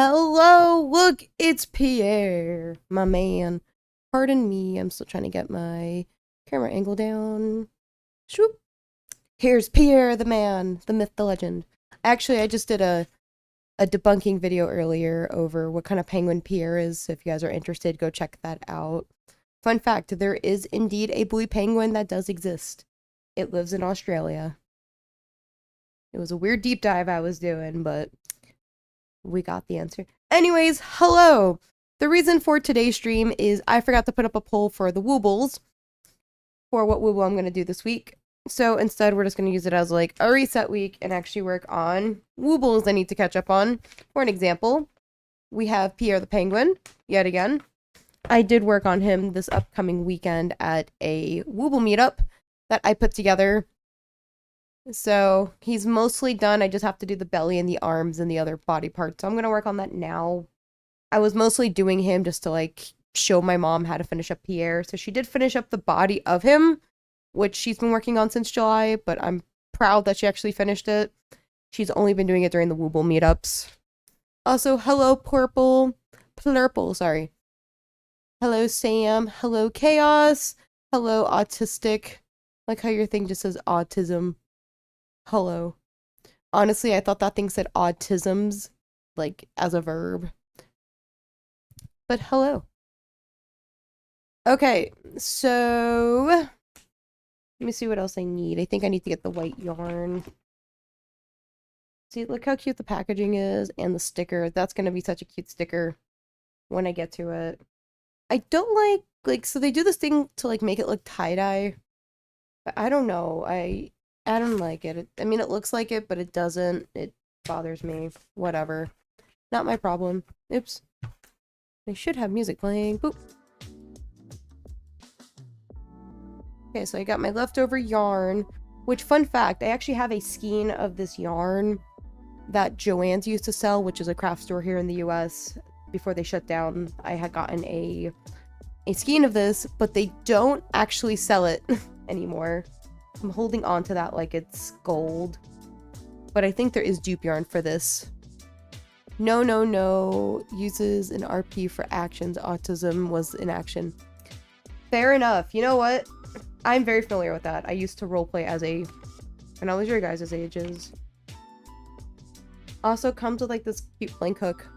Hello, look, it's Pierre, my man. Pardon me, I'm still trying to get my camera angle down. Swoop. Here's Pierre, the man, the myth, the legend. Actually, I just did a debunking video earlier over what kind of penguin Pierre is, so if you guys are interested, go check that out. Fun fact, there is indeed a blue penguin that does exist. It lives in Australia. It was a weird deep dive I was doing, but we got the answer. Anyways, hello! The reason for today's stream is I forgot to put up a poll for the Woobles for what Wooble I'm going to do this week. So instead, we're just going to use it as like a reset week and actually work on Woobles I need to catch up on. For an example, we have Pierre the Penguin, yet again. I did work on him this upcoming weekend at a Wooble meetup that I put together. So he's mostly done. I just have to do the belly and the arms and the other body parts. So I'm going to work on that now. I was mostly doing him just to like show my mom how to finish up Pierre. So she did finish up the body of him, which she's been working on since July, but I'm proud that she actually finished it. She's only been doing it during the Wooble meetups. Also, hello Plurple, sorry. Hello Sam, hello Chaos, hello Autistic. Like how your thing just says autism. Hello. Honestly, I thought that thing said autisms, like, as a verb. But hello. Okay, so let me see what else I need. I think I need to get the white yarn. See, look how cute the packaging is and the sticker. That's going to be such a cute sticker when I get to it. I don't like, so they do this thing to, like, make it look tie-dye. But I don't know. I don't like it. I mean, it looks like it, but it doesn't. It bothers me. Whatever. Not my problem. Oops. They should have music playing. Boop. Okay, so I got my leftover yarn, which, fun fact, I actually have a skein of this yarn that Joann's used to sell, which is a craft store here in the US. Before they shut down, I had gotten a skein of this, but they don't actually sell it anymore. I'm holding on to that like it's gold. But I think there is dupe yarn for this. No. Uses an RP for actions. Autism was in action. Fair enough. You know what? I'm very familiar with that. I used to roleplay as when I was your guys' ages. Also comes with like this cute plank hook.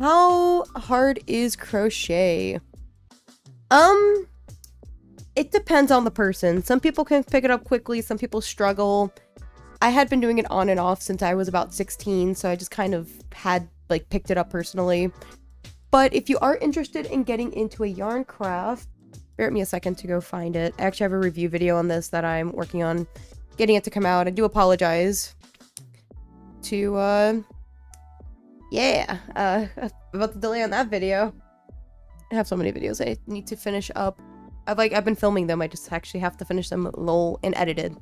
How hard is crochet? It depends on the person. Some people can pick it up quickly, some people struggle. I had been doing it on and off since I was about 16, so I just kind of had, like, picked it up personally. But if you are interested in getting into a yarn craft, bear with me a second to go find it. I actually have a review video on this that I'm working on getting it to come out. I do apologize to, about the delay on that video. I have so many videos I need to finish up. I've been filming them, I just actually have to finish them lol and edited.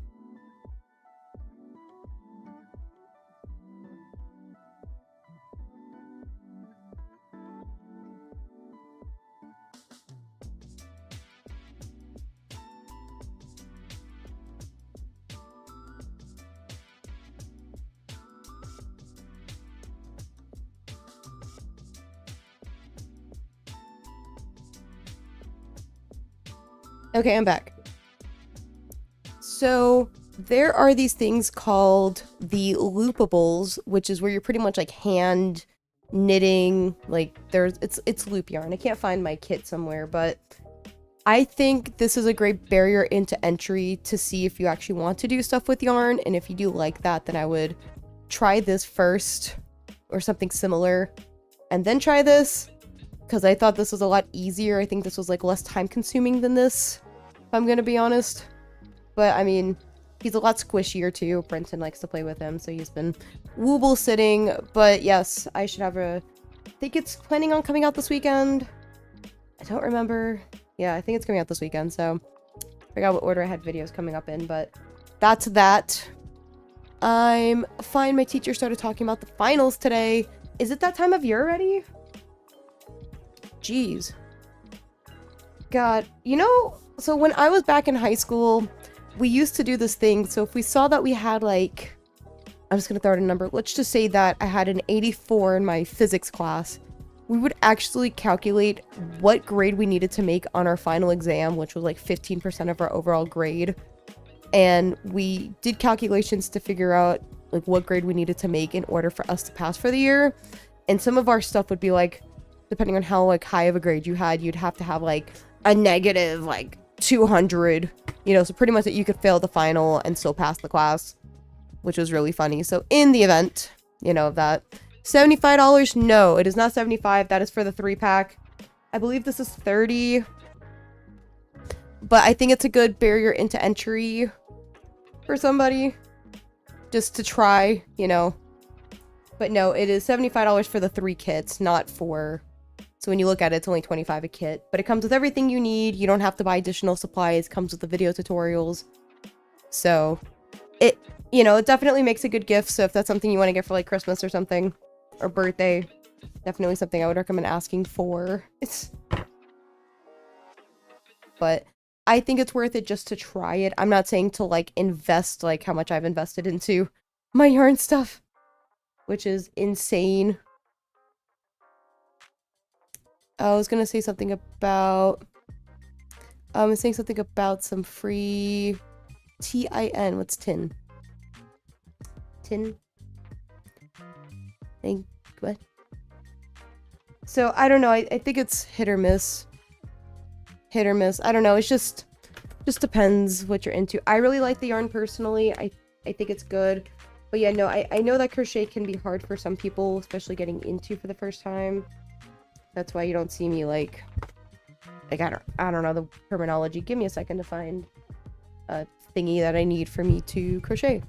Okay, I'm back. So there are these things called the loopables, which is where you're pretty much like hand knitting. Like it's loop yarn. I can't find my kit somewhere, but I think this is a great barrier into entry to see if you actually want to do stuff with yarn. And if you do like that, then I would try this first or something similar and then try this, because I thought this was a lot easier. I think this was like less time consuming than this, if I'm gonna be honest. But I mean, he's a lot squishier too. Brenton likes to play with him, so he's been Wooble sitting. But yes, I should have I think it's planning on coming out this weekend. I don't remember. Yeah, I think it's coming out this weekend, so I forgot what order I had videos coming up in, but that's that. I'm fine. My teacher started talking about the finals today. Is it that time of year already? Jeez. God, you know, so when I was back in high school, we used to do this thing. So if we saw that we had like I'm just gonna throw out a number. Let's just say that I had an 84 in my physics class. We would actually calculate what grade we needed to make on our final exam, which was like 15% of our overall grade. And we did calculations to figure out like what grade we needed to make in order for us to pass for the year. And some of our stuff would be like, depending on how like high of a grade you had, you'd have to have like a negative like 200, you know, so pretty much that you could fail the final and still pass the class, which was really funny. So in the event, you know, that $75, no, it is not 75. That is for the 3-pack. I believe this is 30. But I think it's a good barrier into entry for somebody just to try, you know. But no, it is $75 for the 3 kits, not for... So when you look at it, it's only $25 a kit. But it comes with everything you need. You don't have to buy additional supplies. It comes with the video tutorials. So it, you know, it definitely makes a good gift. So if that's something you want to get for like Christmas or something, or birthday, definitely something I would recommend asking for. But I think it's worth it just to try it. I'm not saying to like invest like how much I've invested into my yarn stuff, which is insane. I was gonna say something about some free tin. What's tin? Tin? What? So I don't know. I think it's hit or miss. Hit or miss. I don't know. It's just depends what you're into. I really like the yarn personally. I think it's good. But yeah, no, I know that crochet can be hard for some people, especially getting into for the first time. That's why you don't see me like I don't know the terminology. Give me a second to find a thingy that I need for me to crochet.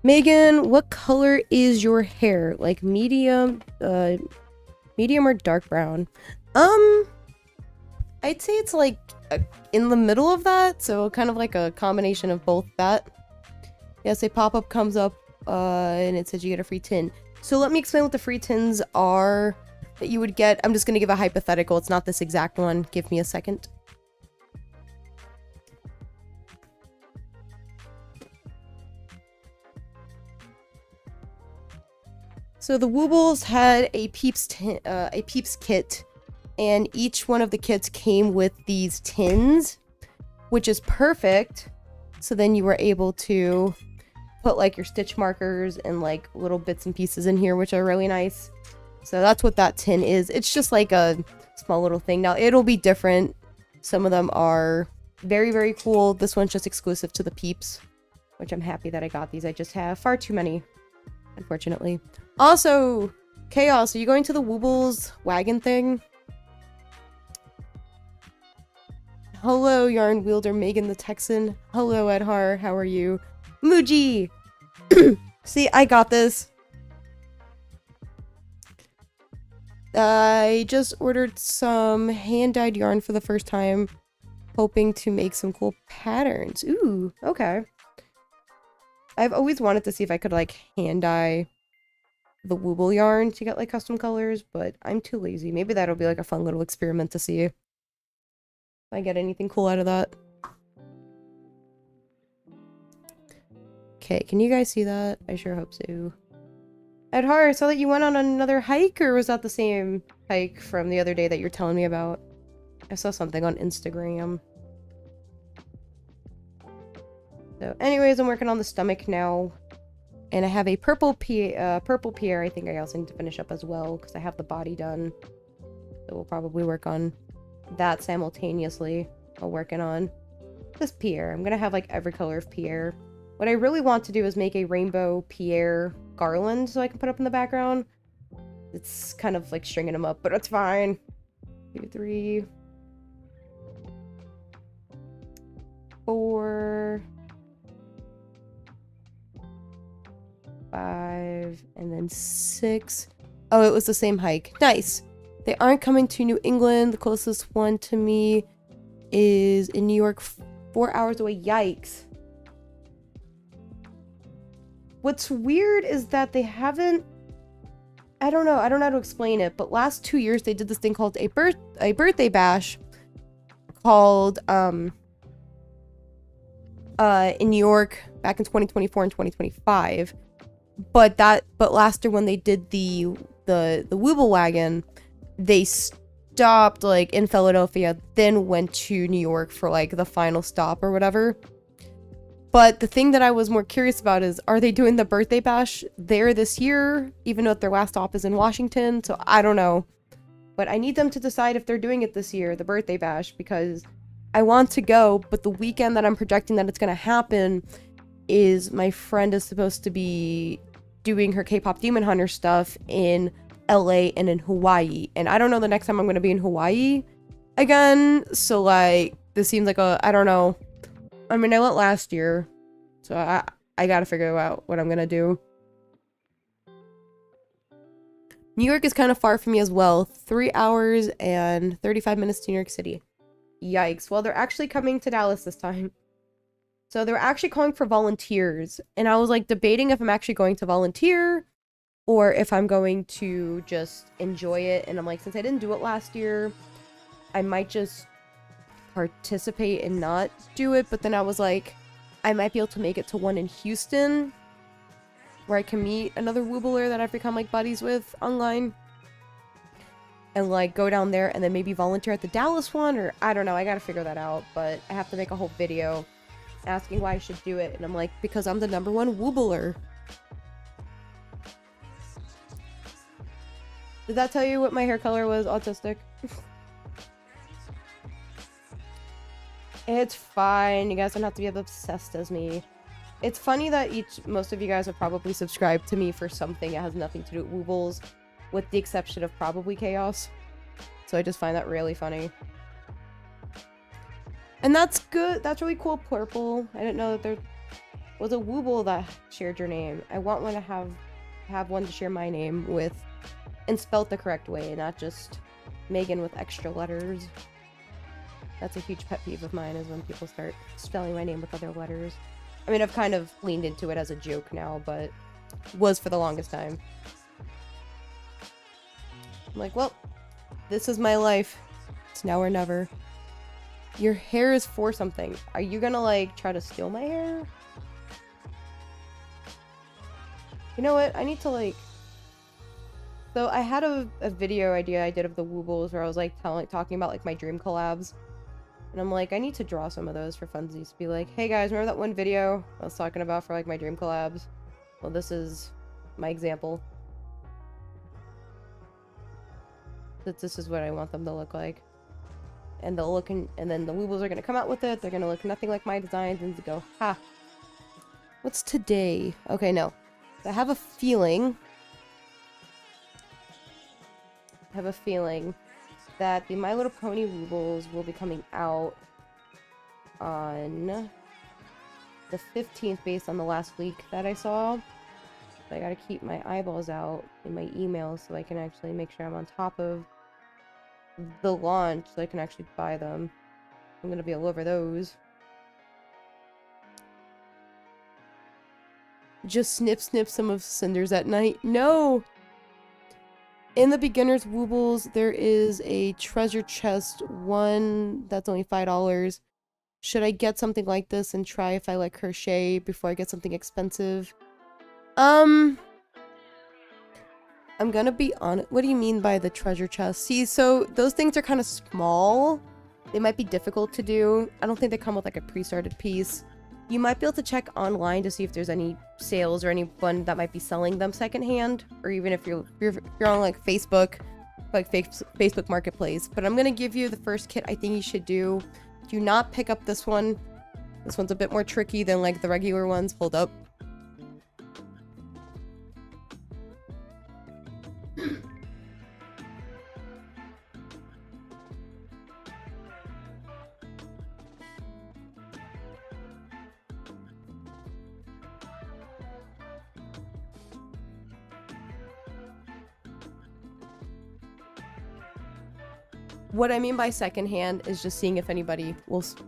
Megan, what color is your hair? Like medium or dark brown? I'd say it's like in the middle of that, so kind of like a combination of both that. Yes, a pop-up comes up and it says you get a free tin. So let me explain what the free tins are that you would get. I'm just gonna give a hypothetical. It's not this exact one. Give me a second. So the Woobles had a Peeps kit, and each one of the kits came with these tins, which is perfect. So then you were able to put like your stitch markers and like little bits and pieces in here, which are really nice. So that's what that tin is. It's just like a small little thing. Now it'll be different. Some of them are very, very cool. This one's just exclusive to the Peeps, which I'm happy that I got these. I just have far too many, unfortunately. Also, Chaos, are you going to the Woobles wagon thing? Hello, Yarn Wielder Megan the Texan. Hello, Edhar. How are you? Muji! See, I got this. I just ordered some hand-dyed yarn for the first time, hoping to make some cool patterns. Ooh, okay. I've always wanted to see if I could, like, hand-dye the Wooble yarn to get, like, custom colors, but I'm too lazy. Maybe that'll be, like, a fun little experiment to see if I get anything cool out of that. Okay, can you guys see that? I sure hope so. Edhar, I saw that you went on another hike, or was that the same hike from the other day that you're telling me about? I saw something on Instagram. So, anyways, I'm working on the stomach now. And I have a purple Pierre I think I also need to finish up as well, because I have the body done. So we'll probably work on that simultaneously while working on this Pierre. I'm going to have, like, every color of Pierre. What I really want to do is make a rainbow Pierre garland so I can put up in the background. It's kind of like stringing them up, but it's fine. 2, 3, 4, 5, and then 6. Oh, it was the same hike. Nice. They aren't coming to New England. The closest one to me is in New York, 4 hours away. Yikes. What's weird is that they haven't... I don't know how to explain it, but last 2 years they did this thing called a birthday bash called in New York back in 2024 and 2025. But last year when they did the Wooble wagon, they stopped like in Philadelphia, then went to New York for like the final stop or whatever. But the thing that I was more curious about is, are they doing the birthday bash there this year, even though their last stop is in Washington? So I don't know. But I need them to decide if they're doing it this year, the birthday bash, because I want to go, but the weekend that I'm projecting that it's going to happen is my friend is supposed to be doing her K-pop Demon Hunter stuff in LA and in Hawaii. And I don't know the next time I'm going to be in Hawaii again. So like, this seems like I don't know. I mean, I went last year, so I gotta figure out what I'm gonna do. New York is kind of far from me as well. 3 hours and 35 minutes to New York City. Yikes. Well, they're actually coming to Dallas this time. So they're actually calling for volunteers. And I was like debating if I'm actually going to volunteer or if I'm going to just enjoy it. And I'm like, since I didn't do it last year, I might just participate and not do it. But then I was like, I might be able to make it to one in Houston where I can meet another Woobler that I've become like buddies with online and like go down there and then maybe volunteer at the Dallas one, or I don't know, I gotta figure that out. But I have to make a whole video asking why I should do it, and I'm like, because I'm the #1 Woobler. Did that tell you what my hair color was? Autistic? It's fine. You guys don't have to be as obsessed as me. It's funny that most of you guys have probably subscribed to me for something that has nothing to do with Woobles, with the exception of probably Chaos. So I just find that really funny. And that's good. That's really cool, Purple. I didn't know that there was a Wooble that shared your name. I want one to have one to share my name with, and spelt the correct way, not just Megan with extra letters. That's a huge pet peeve of mine, is when people start spelling my name with other letters. I mean, I've kind of leaned into it as a joke now, but was for the longest time. I'm like, well, this is my life. It's now or never. Your hair is for something. Are you gonna, like, try to steal my hair? You know what? I need to, like... So, I had a video idea I did of the Woobles where I was, like, talking about, like, my dream collabs. And I'm like, I need to draw some of those for funsies. To be like, hey guys, remember that one video I was talking about for, like, my dream collabs? Well, this is my example. This is what I want them to look like. And they'll look and then the Woobles are gonna come out with it. They're gonna look nothing like my designs and go, ha. What's today? Okay, no. I have a feeling that the My Little Pony Woobles will be coming out on the 15th based on the last leak that I saw. So I gotta keep my eyeballs out in my emails so I can actually make sure I'm on top of the launch so I can actually buy them. I'm gonna be all over those. Just snip some of Cinders at night. No! In the beginner's Woobles, there is a treasure chest one that's only $5. Should I get something like this and try if I like crochet before I get something expensive? I'm gonna be honest. What do you mean by the treasure chest? See, so those things are kind of small. They might be difficult to do. I don't think they come with like a pre-started piece. You might be able to check online to see if there's any sales or anyone that might be selling them secondhand, or even if you're on like Facebook, like Facebook Marketplace. But I'm gonna give you the first kit I think you should do. Do not pick up this one. This one's a bit more tricky than like the regular ones. Hold up. what I mean by secondhand is just seeing if anybody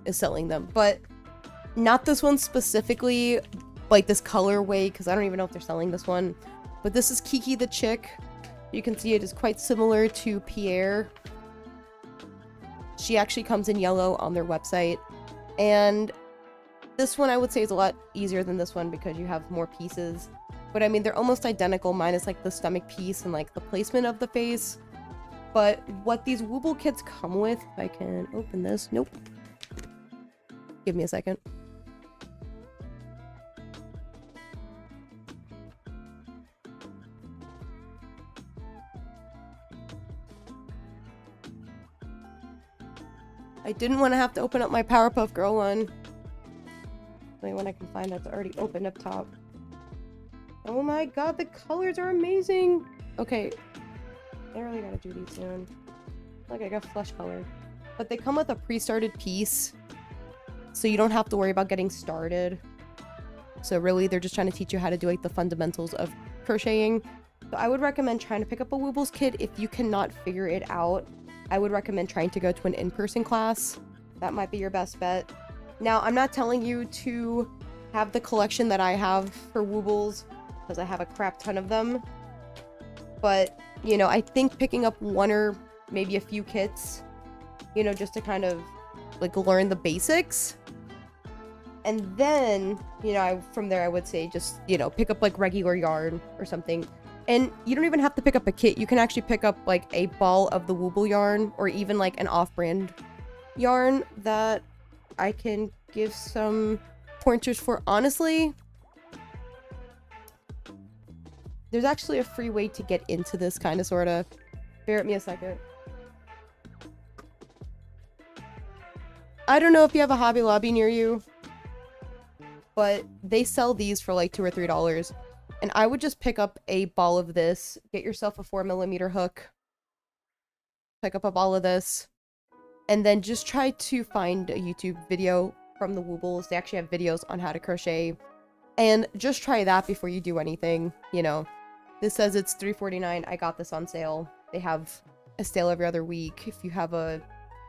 is selling them, but not this one specifically, like this colorway, because I don't even know if they're selling this one. But this is Kiki the Chick. You can see it is quite similar to Pierre. She actually comes in yellow on their website. And this one I would say is a lot easier than this one because you have more pieces. But I mean, they're almost identical, minus like the stomach piece and like the placement of the face. But what these Wooble kits come with, if I can open this, nope. Give me a second. I didn't want to have to open up my Powerpuff Girl one. The only one I can find that's already open up top. Oh my god, the colors are amazing! Okay, I really gotta do these soon. Look, I got flesh color. But they come with a pre-started piece, so you don't have to worry about getting started. So really, they're just trying to teach you how to do like the fundamentals of crocheting. So I would recommend trying to pick up a Woobles kit if you cannot figure it out. I would recommend trying to go to an in-person class. That might be your best bet. Now, I'm not telling you to have the collection that I have for Woobles, because I have a crap ton of them. But, you know, I think picking up one or maybe a few kits, you know, just to kind of, like, learn the basics. And then, you know, from there I would say just, you know, pick up, like, regular yarn or something. And you don't even have to pick up a kit. You can actually pick up, like, a ball of the Wooble yarn or even, like, an off-brand yarn that I can give some pointers for. Honestly, there's actually a free way to get into this kind of, sort of. Bear with me a second. I don't know if you have a Hobby Lobby near you, but they sell these for, like, $2 or $3. And I would just pick up a ball of this, get yourself a 4mm hook, pick up a ball of this, and then just try to find a YouTube video from the Woobles. They actually have videos on how to crochet, and just try that before you do anything, you know. This says it's $3.49. I got this on sale. They have a sale every other week. If you have a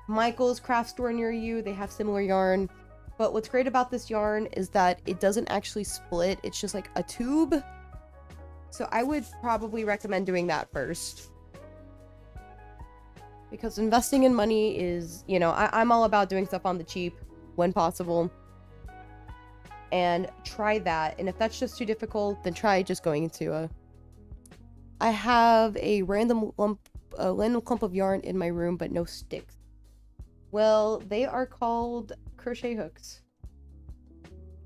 Michael's craft store near you, they have similar yarn. But what's great about this yarn is that it doesn't actually split. It's just like a tube. So I would probably recommend doing that first. Because investing in money is, you know, I'm all about doing stuff on the cheap when possible. And try that. And if that's just too difficult, then try just going into a... I have a random clump of yarn in my room, but no sticks. Well, they are called crochet hooks.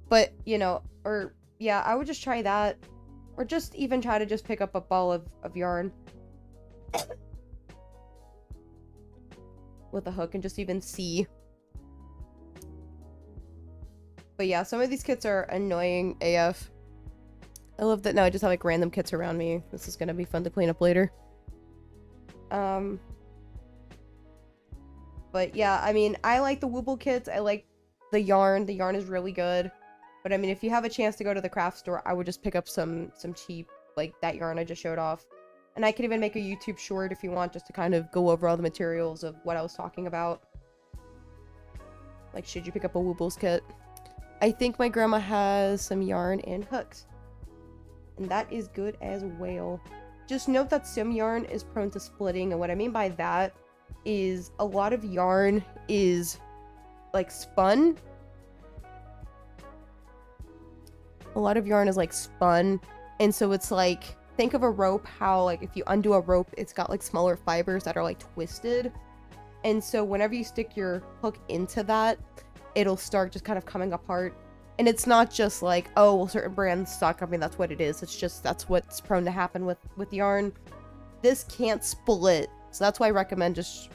But, you know, or, yeah, I would just try that. Or just even try to just pick up a ball of yarn. With a hook and just even see. But yeah, some of these kits are annoying AF. I love that now I just have like random kits around me. This is gonna be fun to clean up later. But yeah, I mean, I like the Wooble kits. I like the yarn. The yarn is really good. But I mean, if you have a chance to go to the craft store, I would just pick up some cheap, like that yarn I just showed off. And I could even make a YouTube short if you want, just to kind of go over all the materials of what I was talking about. Like, should you pick up a Woobles kit? I think my grandma has some yarn and hooks. And that is good as well. Just note that some yarn is prone to splitting. And what I mean by that is a lot of yarn is like spun. A lot of yarn is like spun. And so it's like, think of a rope, how like if you undo a rope, it's got like smaller fibers that are like twisted. And so whenever you stick your hook into that, it'll start just kind of coming apart. And it's not just like, oh, well, certain brands suck. I mean, that's what it is. It's just, that's what's prone to happen with yarn. This can't split. So that's why I recommend just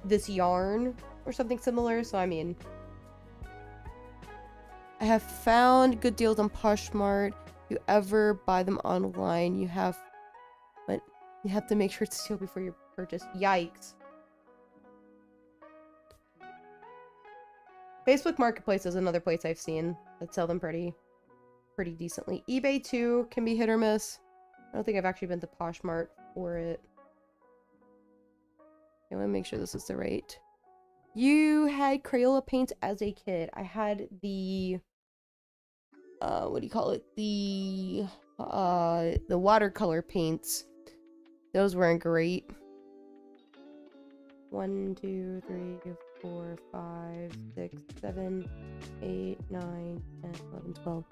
this yarn or something similar. So, I mean, I have found good deals on Poshmark. If you ever buy them online, you have to make sure it's sealed before you purchase. Yikes. Facebook Marketplace is another place I've seen that sell them pretty decently. eBay too can be hit or miss. I don't think I've actually been to Poshmark for it. I want to make sure this is the right. You had Crayola paints as a kid. I had the what do you call it? The watercolor paints. Those weren't great. 1, 2, 3, 4, 5, 6, 7, 8, 9, 10, 11, 12.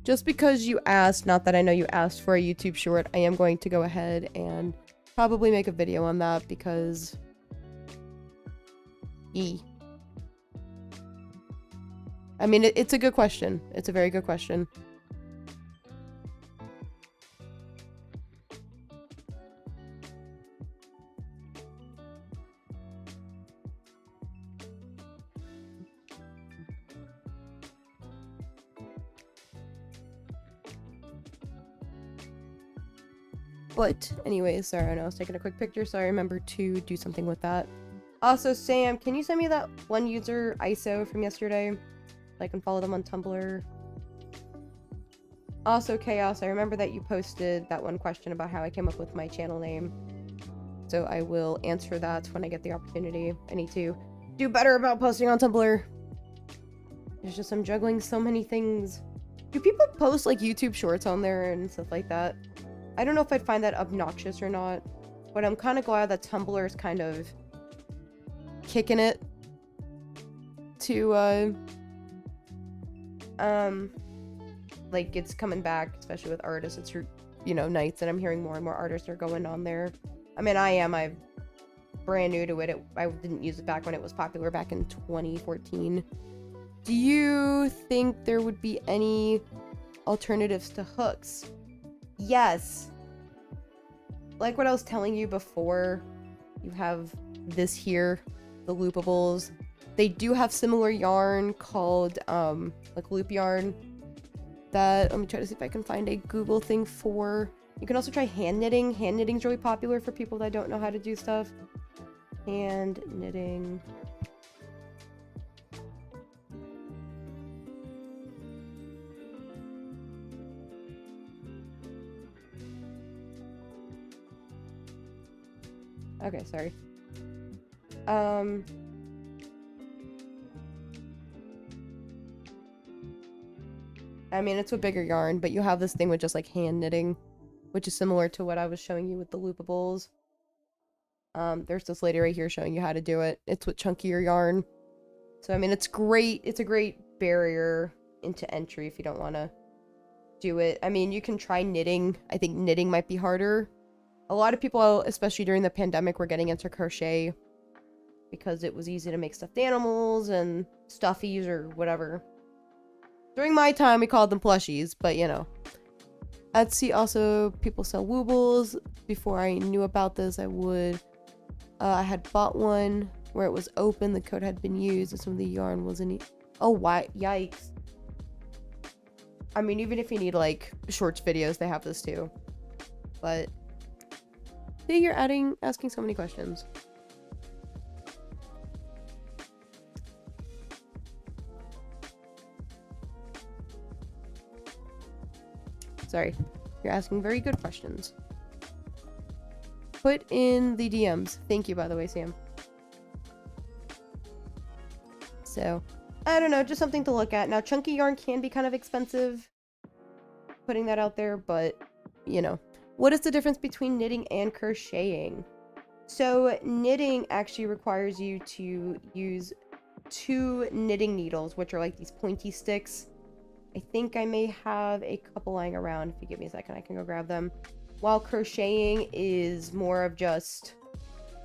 Just because you asked, not that I know you asked for a YouTube short, I am going to go ahead and probably make a video on that because... I mean, it's a good question. It's a very good question. But anyways, sorry, I know I was taking a quick picture, so I remember to do something with that. Also, Sam, can you send me that one user ISO from yesterday? So I can follow them on Tumblr. Also, Chaos, I remember that you posted that one question about how I came up with my channel name. So I will answer that when I get the opportunity. I need to do better about posting on Tumblr. There's just, I'm juggling so many things. Do people post like YouTube shorts on there and stuff like that? I don't know if I'd find that obnoxious or not, but I'm kind of glad that Tumblr is kind of kicking it to, like, it's coming back, especially with artists. It's, you know, nights, and I'm hearing more and more artists are going on there. I mean, I'm brand new to it. I didn't use it back when it was popular back in 2014. Do you think there would be any alternatives to hooks? Yes. Like what I was telling you before, you have this here, the loopables. They do have similar yarn called, like loop yarn. That, let me try to see if I can find a Google thing for. You can also try hand knitting. Hand knitting's really popular for people that don't know how to do stuff. Hand knitting. Okay, sorry. I mean, it's a bigger yarn, but you have this thing with just like hand knitting, which is similar to what I was showing you with the loopables. There's this lady right here showing you how to do it. It's with chunkier yarn. So, I mean, it's great. It's a great barrier into entry if you don't want to do it. I mean, you can try knitting. I think knitting might be harder. A lot of people, especially during the pandemic, were getting into crochet because it was easy to make stuffed animals and stuffies or whatever. During my time, we called them plushies, but you know. Etsy also, people sell Woobles. Before I knew about this, I had bought one where it was open, the code had been used, and some of the yarn wasn't. Oh, why? Yikes. I mean, even if you need like shorts videos, they have this too. But see, you're asking so many questions. Sorry, you're asking very good questions. Put in the DMs. Thank you, by the way, Sam. So, I don't know, just something to look at. Now, chunky yarn can be kind of expensive, putting that out there, but, you know. What is the difference between knitting and crocheting? So, knitting actually requires you to use 2 knitting needles, which are like these pointy sticks. I think I may have a couple lying around. If you give me a second, I can go grab them. While crocheting is more of just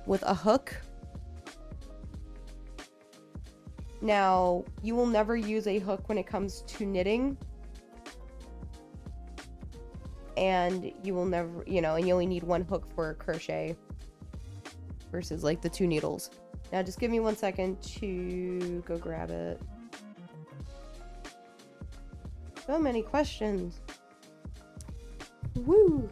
with a hook. Now, you will never use a hook when it comes to knitting. And you will never, you know, and you only need 1 hook for crochet versus like the 2 needles. Now, just give me 1 second to go grab it. So many questions. Woo!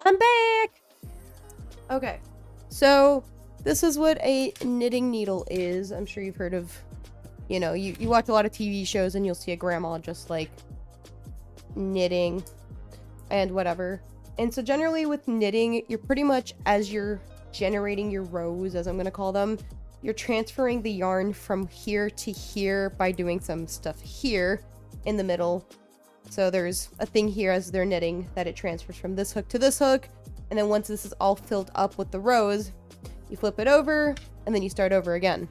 I'm back! Okay, so this is what a knitting needle is. I'm sure you've heard of, you know, you watch a lot of TV shows and you'll see a grandma just like knitting and whatever. And so generally with knitting, you're pretty much, as you're generating your rows, as I'm going to call them, you're transferring the yarn from here to here by doing some stuff here in the middle. So there's a thing here as they're knitting that it transfers from this hook to this hook. And then once this is all filled up with the rows, you flip it over and then you start over again.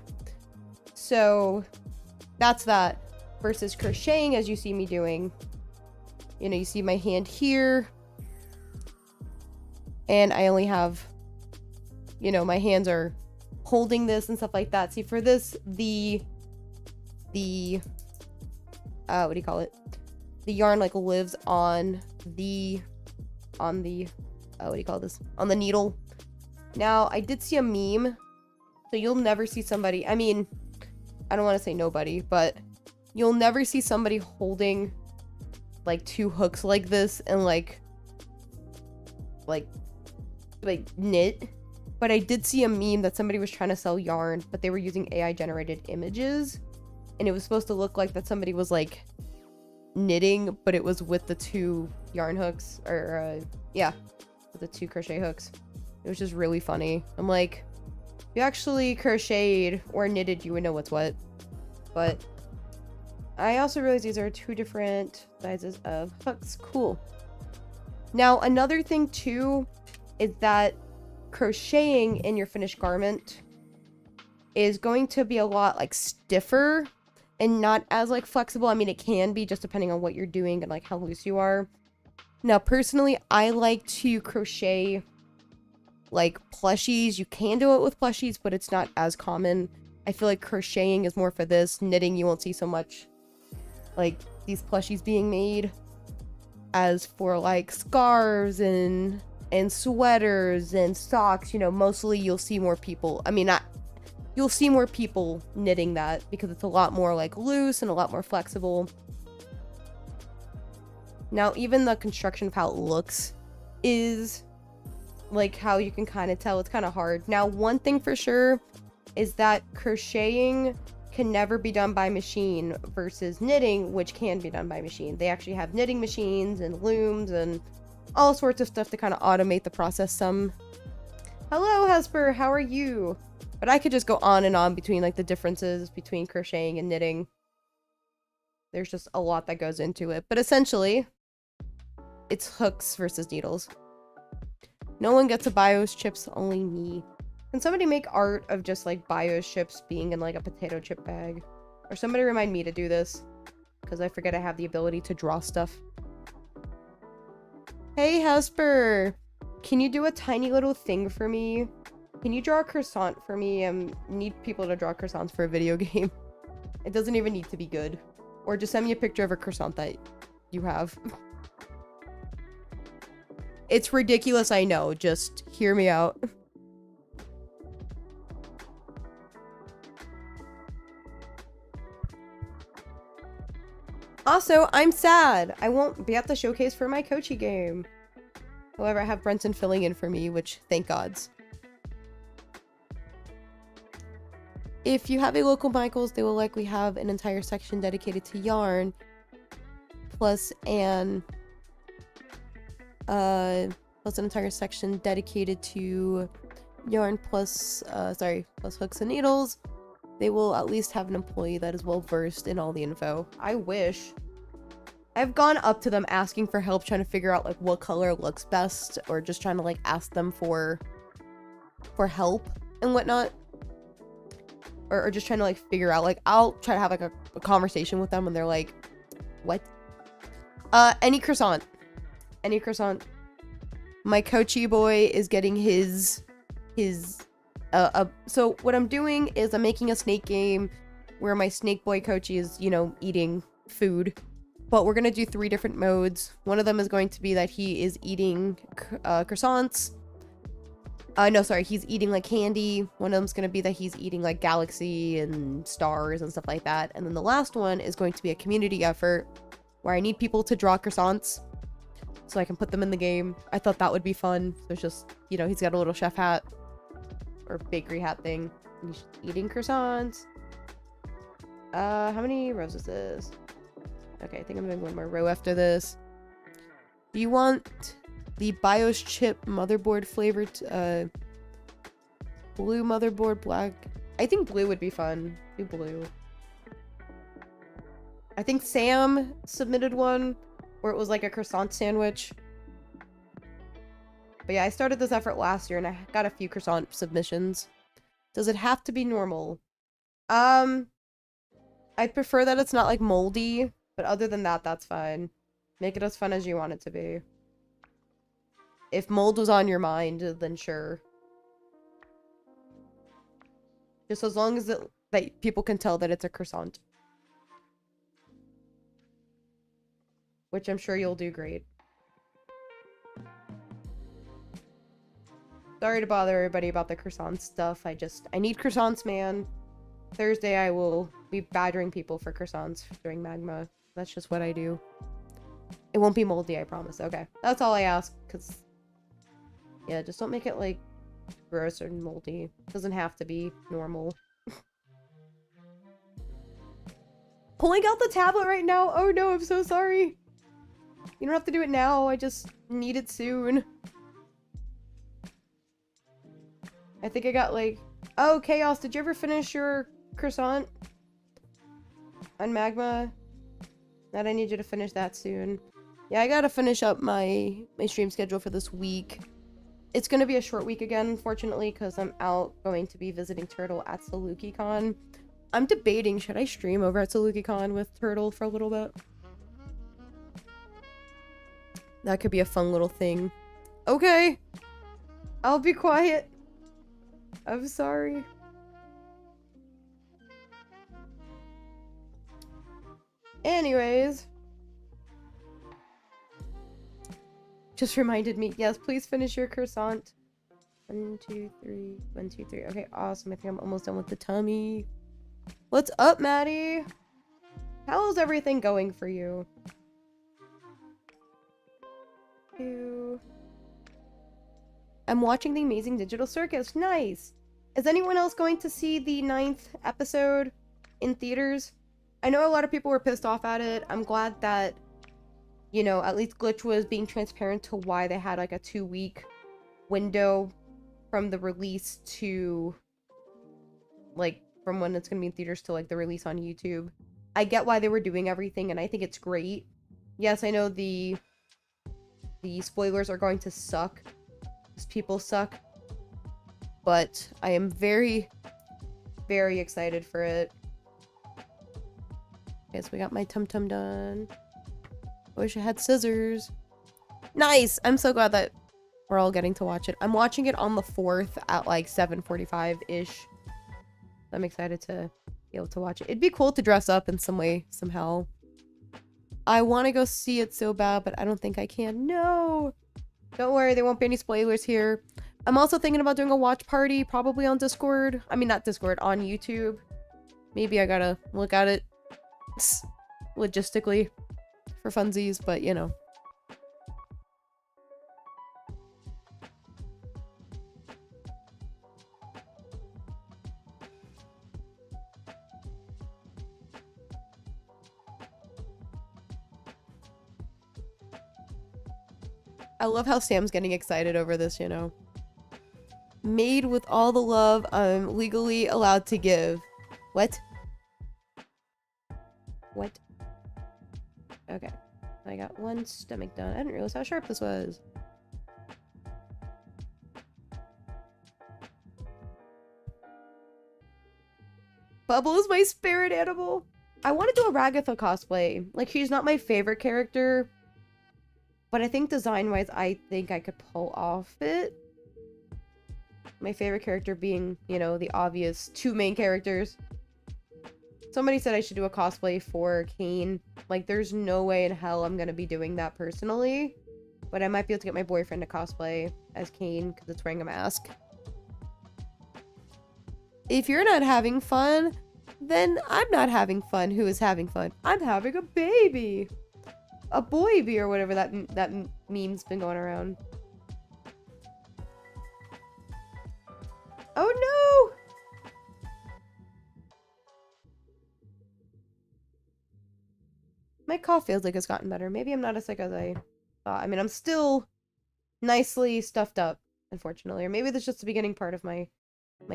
So that's that. Versus crocheting, as you see me doing. You know, you see my hand here. And I only have, you know, my hands are holding this and stuff like that. See, for this, the what do you call it? The yarn like lives on the what do you call this? On the needle. Now, I did see a meme, so you'll never see somebody, I mean, I don't want to say nobody, but you'll never see somebody holding like two hooks like this and like knit. But I did see a meme that somebody was trying to sell yarn, but they were using AI generated images, and it was supposed to look like that somebody was like knitting, but it was with the two yarn hooks, or yeah, with the two crochet hooks. It was just really funny. I'm like, if you actually crocheted or knitted, you would know what's what. But I also realized these are two different sizes of hooks. Cool. Now, another thing too is that crocheting in your finished garment is going to be a lot like stiffer and not as like flexible. I mean, it can be just depending on what you're doing and like how loose you are. Now, personally, I like to crochet like plushies. You can do it with plushies, but it's not as common. I feel like crocheting is more for this. Knitting, you won't see so much like these plushies being made. As for like scarves and sweaters and socks, you know, mostly you'll see more people, I mean, you'll see more people knitting that because it's a lot more like loose and a lot more flexible. Now, even the construction of how it looks is like how you can kind of tell it's kind of hard. Now, one thing for sure is that crocheting can never be done by machine versus knitting, which can be done by machine. They actually have knitting machines and looms and all sorts of stuff to kind of automate the process some. Hello, Hesper, how are you? But I could just go on and on between like the differences between crocheting and knitting. There's just a lot that goes into it. But essentially, it's hooks versus needles. No one gets a BIOS chips, only me. Can somebody make art of just like BIOS chips being in like a potato chip bag? Or somebody remind me to do this, because I forget I have the ability to draw stuff. Hey, Hesper! Can you do a tiny little thing for me? Can you draw a croissant for me? I need people to draw croissants for a video game. It doesn't even need to be good. Or just send me a picture of a croissant that you have. It's ridiculous, I know. Just hear me out. Also, I'm sad. I won't be at the showcase for my Kochi game. However, I have Brenton filling in for me, which thank gods. If you have a local Michaels, they will likely have an entire section dedicated to yarn, plus an entire section dedicated to yarn plus hooks and needles. They will at least have an employee that is well versed in all the info. I wish. I've gone up to them asking for help, trying to figure out like what color looks best, or just trying to like ask them for help and whatnot. Or just trying to like figure out, like, I'll try to have like a conversation with them and they're like, what? Any croissant. Any croissant. My Kochi boy is getting his so what I'm doing is I'm making a snake game where my snake boy Kochi is, you know, eating food. But we're gonna do 3 different modes. One of them is going to be that he is eating croissants. No, sorry, he's eating like candy. One of them's gonna be that he's eating like galaxy and stars and stuff like that. And then the last one is going to be a community effort where I need people to draw croissants. so I can put them in the game. I thought that would be fun. So it's just, you know, he's got a little chef hat or bakery hat thing. And he's eating croissants. How many rows is this? Okay, I think I'm doing one more row after this. Do you want the BIOS chip motherboard flavored, blue motherboard, black? I think blue would be fun. Do blue. I think Sam submitted one where it was like a croissant sandwich. But yeah, I started this effort last year and I got a few croissant submissions. Does it have to be normal? I prefer that it's not like moldy, but other than that, that's fine. Make it as fun as you want it to be. If mold was on your mind, then sure. Just as long as that people can tell that it's a croissant. Which I'm sure you'll do great. Sorry to bother everybody about the croissant stuff. I need croissants, man. Thursday I will be badgering people for croissants during Magma. That's just what I do. It won't be moldy, I promise. Okay. That's all I ask, because... yeah, just don't make it, like, gross or moldy. It doesn't have to be normal. Pulling out the tablet right now? Oh no, I'm so sorry. You don't have to do it now. I just need it soon. I think I got, like... oh, Chaos, did you ever finish your croissant? On Magma? That I need you to finish that soon. Yeah, I gotta finish up my stream schedule for this week. It's gonna be a short week again, unfortunately, because I'm going to be visiting Turtle at SalukiCon. I'm debating, should I stream over at SalukiCon with Turtle for a little bit? That could be a fun little thing. Okay. I'll be quiet. I'm sorry. Anyways. Just reminded me. Yes, please finish your croissant. 1, 2, 3. 1, 2, 3. Okay, awesome. I think I'm almost done with the tummy. What's up, Maddie? How is everything going for you? I'm watching The Amazing Digital Circus. Nice. Is anyone else going to see the 9th episode in theaters? I know a lot of people were pissed off at it. I'm glad that, you know, at least Glitch was being transparent to why they had like a 2-week window from the release to, like, from when it's going to be in theaters to, like, the release on YouTube. I get why they were doing everything, and I think it's great. Yes, I know the spoilers are going to suck, because people suck. But I am very, very excited for it. Okay, so we got my tum-tum done. I wish I had scissors. Nice! I'm so glad that we're all getting to watch it. I'm watching it on the 4th at like 7:45-ish. I'm excited to be able to watch it. It'd be cool to dress up in some way, somehow. I want to go see it so bad, but I don't think I can. No! Don't worry, there won't be any spoilers here. I'm also thinking about doing a watch party, probably on Discord. I mean, not Discord, on YouTube. Maybe I gotta look at it logistically for funsies, but you know. I love how Sam's getting excited over this, you know. Made with all the love I'm legally allowed to give. What? What? Okay. I got one stomach done. I didn't realize how sharp this was. Bubble is my spirit animal. I want to do a Ragatha cosplay. Like, she's not my favorite character, but I think design-wise, I think I could pull off it. My favorite character being, you know, the obvious 2 main characters. Somebody said I should do a cosplay for Kane. Like, there's no way in hell I'm gonna be doing that personally. But I might be able to get my boyfriend to cosplay as Kane, because it's wearing a mask. If you're not having fun, then I'm not having fun. Who is having fun? I'm having a baby! a boy bee or whatever that meme's been going around. Oh no! My cough feels like it's gotten better. Maybe I'm not as sick as I thought. I mean, I'm still nicely stuffed up, unfortunately. Or maybe that's just the beginning part of my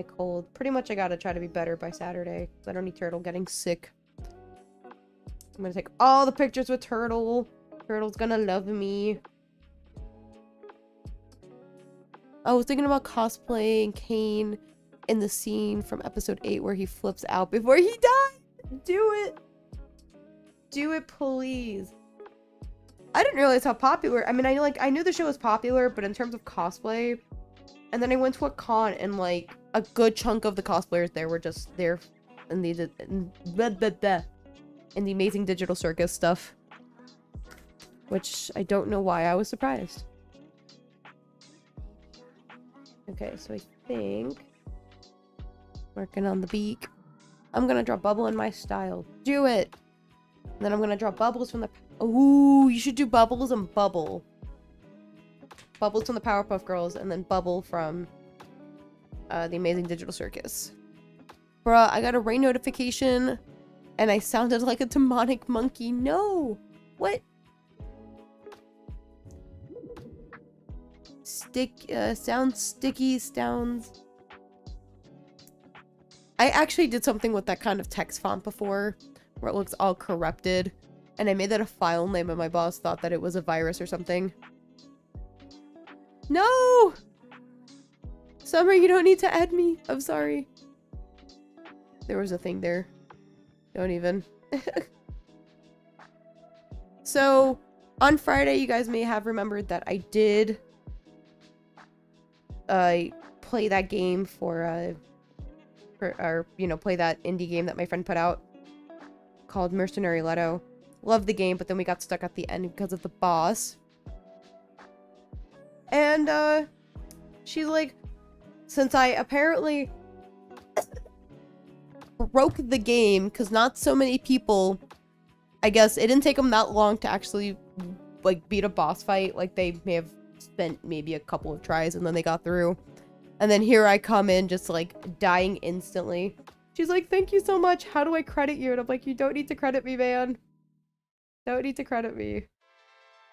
cold. Pretty much I gotta try to be better by Saturday. So I don't need Turtle getting sick. I'm gonna take all the pictures with Turtle. Turtle's gonna love me. I was thinking about cosplaying Kane in the scene from episode 8 where he flips out before he dies. Do it. Do it, please. I didn't realize how popular. I mean, I knew the show was popular, but in terms of cosplay, and then I went to a con and like a good chunk of the cosplayers there were just there, and they did in the Amazing Digital Circus stuff, which I don't know why I was surprised. Okay, so I think working on the beak. I'm gonna draw Bubble in my style. Do it. And then I'm gonna draw Bubbles from the. Ooh, you should do Bubbles and Bubble. Bubbles from the Powerpuff Girls, and then Bubble from the Amazing Digital Circus. Bruh, I got a rain notification, and I sounded like a demonic monkey. No! What? Sounds sticky, sounds... I actually did something with that kind of text font before, where it looks all corrupted, and I made that a file name, and my boss thought that it was a virus or something. No! Summer, you don't need to add me. I'm sorry. There was a thing there. Don't even. So, on Friday, you guys may have remembered that I did play that game or, you know, play that indie game that my friend put out called Mercenary Leto. Loved the game, but then we got stuck at the end because of the boss. And, she's like, since I apparently broke the game, because not so many people, I guess, it didn't take them that long to actually, like, beat a boss fight. Like, they may have spent maybe a couple of tries, and then they got through. And then here I come in, just, like, dying instantly. She's like, thank you so much. How do I credit you? And I'm like, you don't need to credit me, man. Don't need to credit me.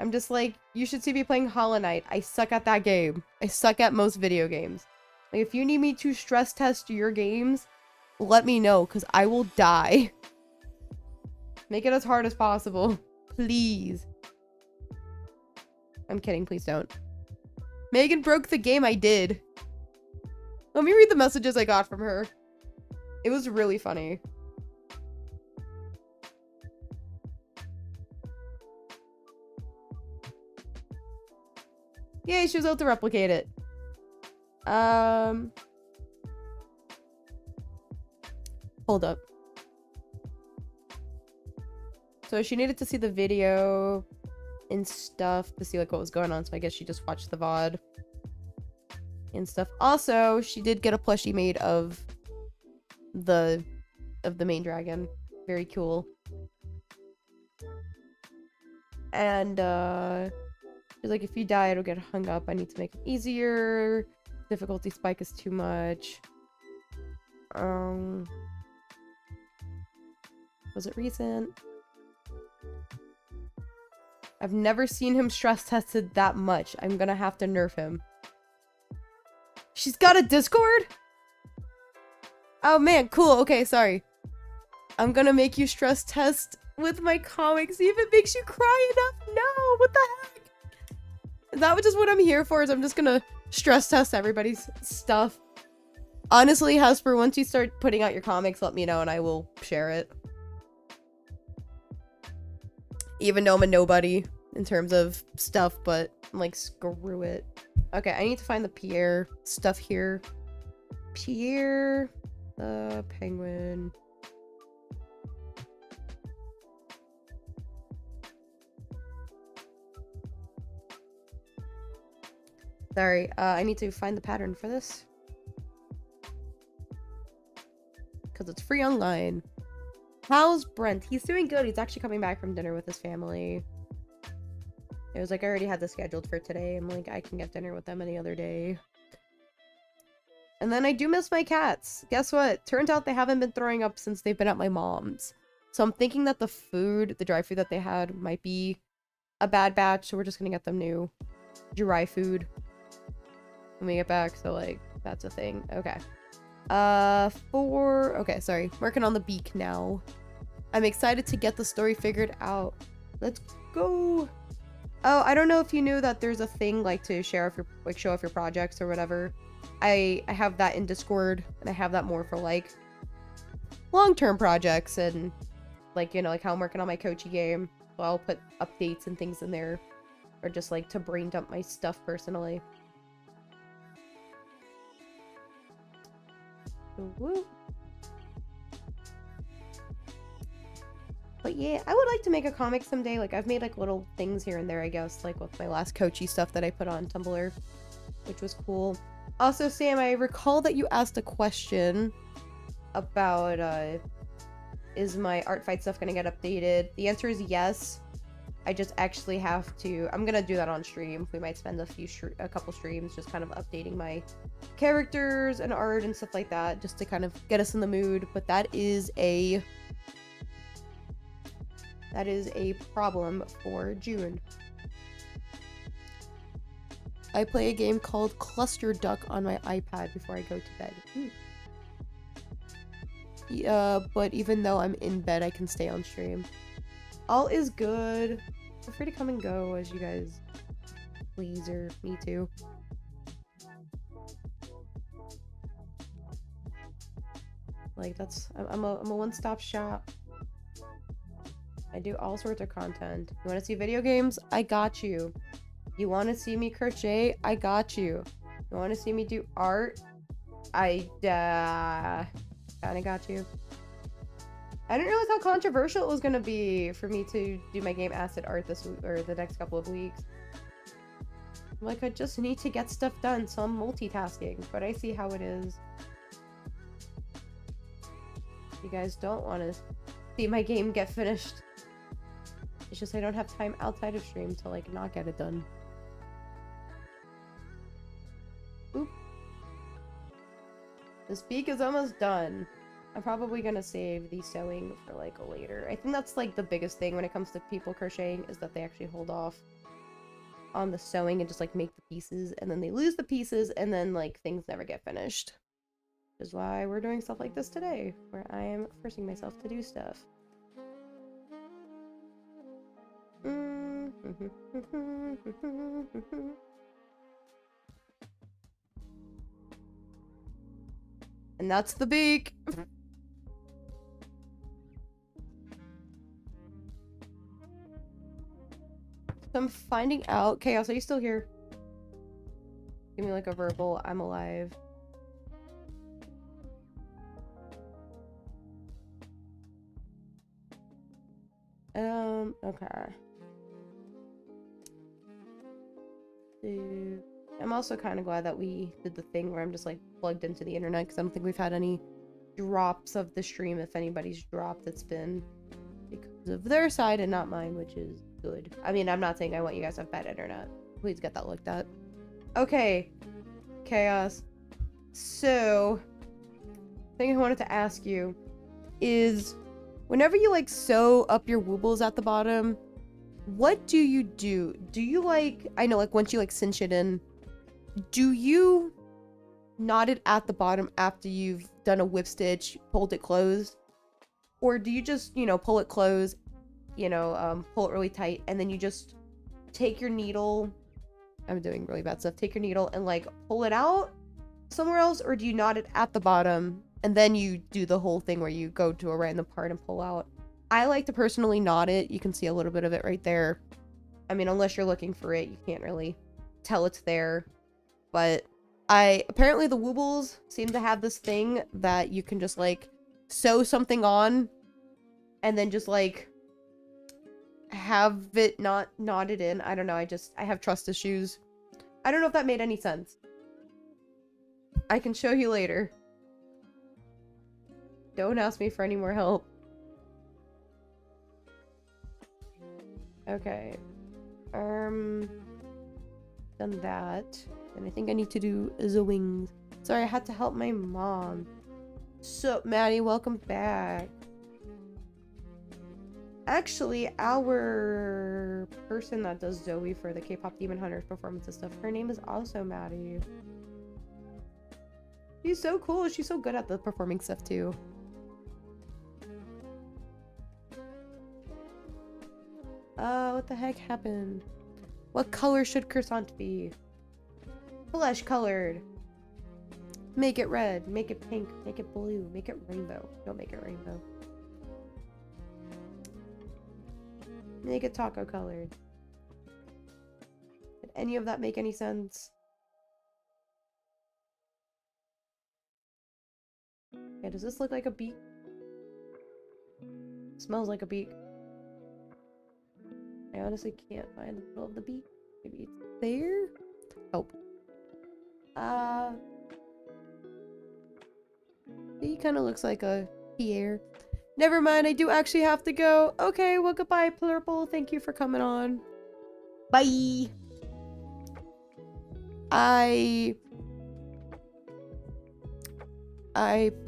I'm just like, you should see me playing Hollow Knight. I suck at that game. I suck at most video games. Like, if you need me to stress test your games, let me know, because I will die. Make it as hard as possible. Please. I'm kidding, please don't. Megan broke the game I did. Let me read the messages I got from her. It was really funny. Yay, she was able to replicate it. Hold up. So she needed to see the video and stuff to see like what was going on, so I guess she just watched the VOD and stuff. Also, she did get a plushie made of the main dragon. Very cool. And she's like, if you die, it'll get hung up. I need to make it easier. Difficulty spike is too much. Was it recent? I've never seen him stress tested that much. I'm gonna have to nerf him. She's got a Discord? Oh man, cool. Okay, sorry. I'm gonna make you stress test with my comics. See if it makes you cry enough. No, what the heck? Is that just what I'm here for? Is I'm just gonna stress test everybody's stuff. Honestly, Hasper, once you start putting out your comics, let me know and I will share it. Even though I'm a nobody in terms of stuff, but I'm like, screw it. Okay, I need to find the Pierre stuff here. Pierre the penguin. Sorry, I need to find the pattern for this. Because it's free online. How's Brent? He's doing good. He's actually coming back from dinner with his family. It was like I already had this scheduled for today. I'm like, I can get dinner with them any other day. And then I do miss my cats. Guess what? Turns out they haven't been throwing up since they've been at my mom's. So I'm thinking that the food, the dry food that they had, might be a bad batch. So we're just gonna get them new dry food when we get back. So like, that's a thing. Okay. Okay, sorry. Working on the beak now. I'm excited to get the story figured out. Let's go. Oh, I don't know if you knew that there's a thing like to share off your, like show off your projects or whatever. I have that in Discord, and I have that more for like long-term projects and like, you know, like how I'm working on my Kochi game. So I'll put updates and things in there, or just like to brain dump my stuff personally. Woo. But yeah, I would like to make a comic someday. Like, I've made like little things here and there, I guess, like with my last Kochi stuff that I put on Tumblr, which was cool. Also, Sam, I recall that you asked a question about, is my art fight stuff gonna get updated? The answer is yes. I just actually have to, I'm gonna do that on stream. We might spend a couple streams just kind of updating my characters and art and stuff like that, just to kind of get us in the mood. But that is a problem for June. I play a game called Cluster Duck on my iPad before I go to bed. Yeah, but even though I'm in bed, I can stay on stream. All is good. Feel free to come and go as you guys please, or me too. Like, that's, I'm a one-stop shop. I do all sorts of content. You want to see video games? I got you. You want to see me crochet? I got you. You want to see me do art? I kind of got you. I didn't realize how controversial it was going to be for me to do my game asset art this week, or the next couple of weeks. Like, I just need to get stuff done, so I'm multitasking, but I see how it is. You guys don't want to see my game get finished. It's just I don't have time outside of stream to, like, not get it done. Oop. This beak is almost done. I'm probably gonna save the sewing for, like, later. I think that's, like, the biggest thing when it comes to people crocheting, is that they actually hold off on the sewing and just, like, make the pieces, and then they lose the pieces, and then, like, things never get finished. Which is why we're doing stuff like this today, where I am forcing myself to do stuff. And that's the beak. So I'm finding out. Chaos, are you still here? Give me like a verbal, I'm alive. Okay. I'm also kind of glad that we did the thing where I'm just like plugged into the internet, because I don't think we've had any drops of the stream. If anybody's dropped, it's been because of their side and not mine, which is good. I mean, I'm not saying I want you guys to have bad internet. Please get that looked at. Okay. Chaos. So, thing I wanted to ask you is, whenever you like sew up your woobles at the bottom, what do you do? Do you like, I know like once you like cinch it in, do you knot it at the bottom after you've done a whip stitch, pulled it closed? Or do you just, you know, pull it closed, you know, pull it really tight, and then you just take your needle, I'm doing really bad stuff, take your needle and like pull it out somewhere else? Or do you knot it at the bottom and then you do the whole thing where you go to a random part and pull out? I like to personally knot it. You can see a little bit of it right there. I mean, unless you're looking for it, you can't really tell it's there. But apparently the Woobles seem to have this thing that you can just like sew something on and then just like have it not knotted in. I don't know. I have trust issues. I don't know if that made any sense. I can show you later. Don't ask me for any more help. Okay. Done that. And I think I need to do the wings. Sorry, I had to help my mom. So, Maddie, welcome back. Actually, our person that does Zoe for the K-pop Demon Hunters performance and stuff, her name is also Maddie. She's so cool. She's so good at the performing stuff too. What the heck happened? What color should croissant be? Flesh colored. Make it red. Make it pink. Make it blue. Make it rainbow. Don't make it rainbow. Make it taco colored. Did any of that make any sense? Yeah, does this look like a beak? Smells like a beak. I honestly can't find the middle of the beak. Maybe it's there? Oh. He kind of looks like a Pierre. Never mind, I do actually have to go. Okay, well, goodbye, Purple. Thank you for coming on. Bye. I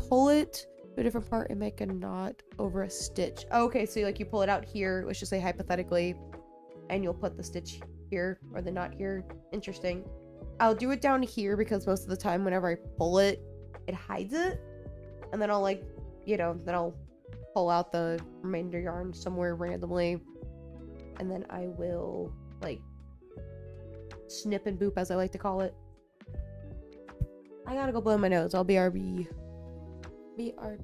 pull it to a different part and make a knot over a stitch. Okay, so like you pull it out here, let's just say hypothetically, and you'll put the stitch here or the knot here. Interesting. I'll do it down here because most of the time whenever I pull it, it hides it. And then I'll like, you know, then I'll pull out the remainder yarn somewhere randomly. And then I will like snip and boop, as I like to call it. I gotta go blow my nose. I'll BRB. BRB.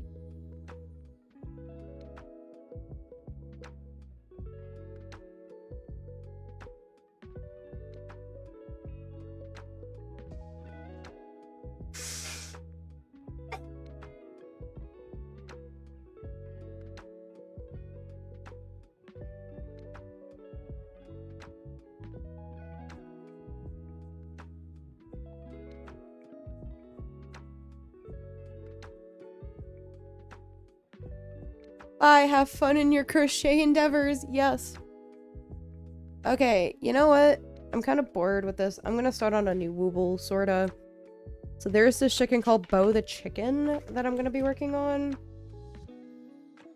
Bye, have fun in your crochet endeavors. Yes. Okay, you know what? I'm kind of bored with this. I'm gonna start on a new Wooble, sorta. So there's this chicken called Bo the Chicken that I'm gonna be working on.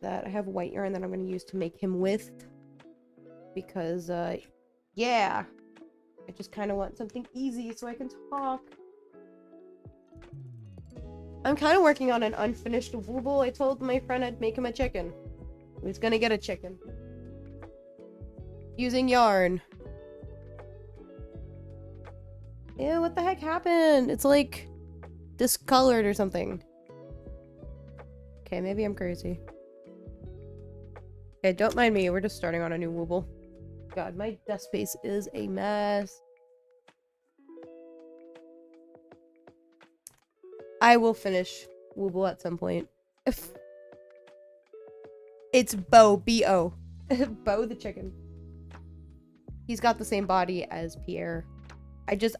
That I have white yarn that I'm gonna use to make him with. Because, yeah. I just kind of want something easy so I can talk. I'm kind of working on an unfinished Wooble. I told my friend I'd make him a chicken. He's gonna get a chicken. Using yarn. Ew, what the heck happened? It's like discolored or something. Okay, maybe I'm crazy. Okay, don't mind me. We're just starting on a new Wooble. God, my desk space is a mess. I will finish Wooble at some point. It's Bo, B-O. Bo the chicken. He's got the same body as Pierre.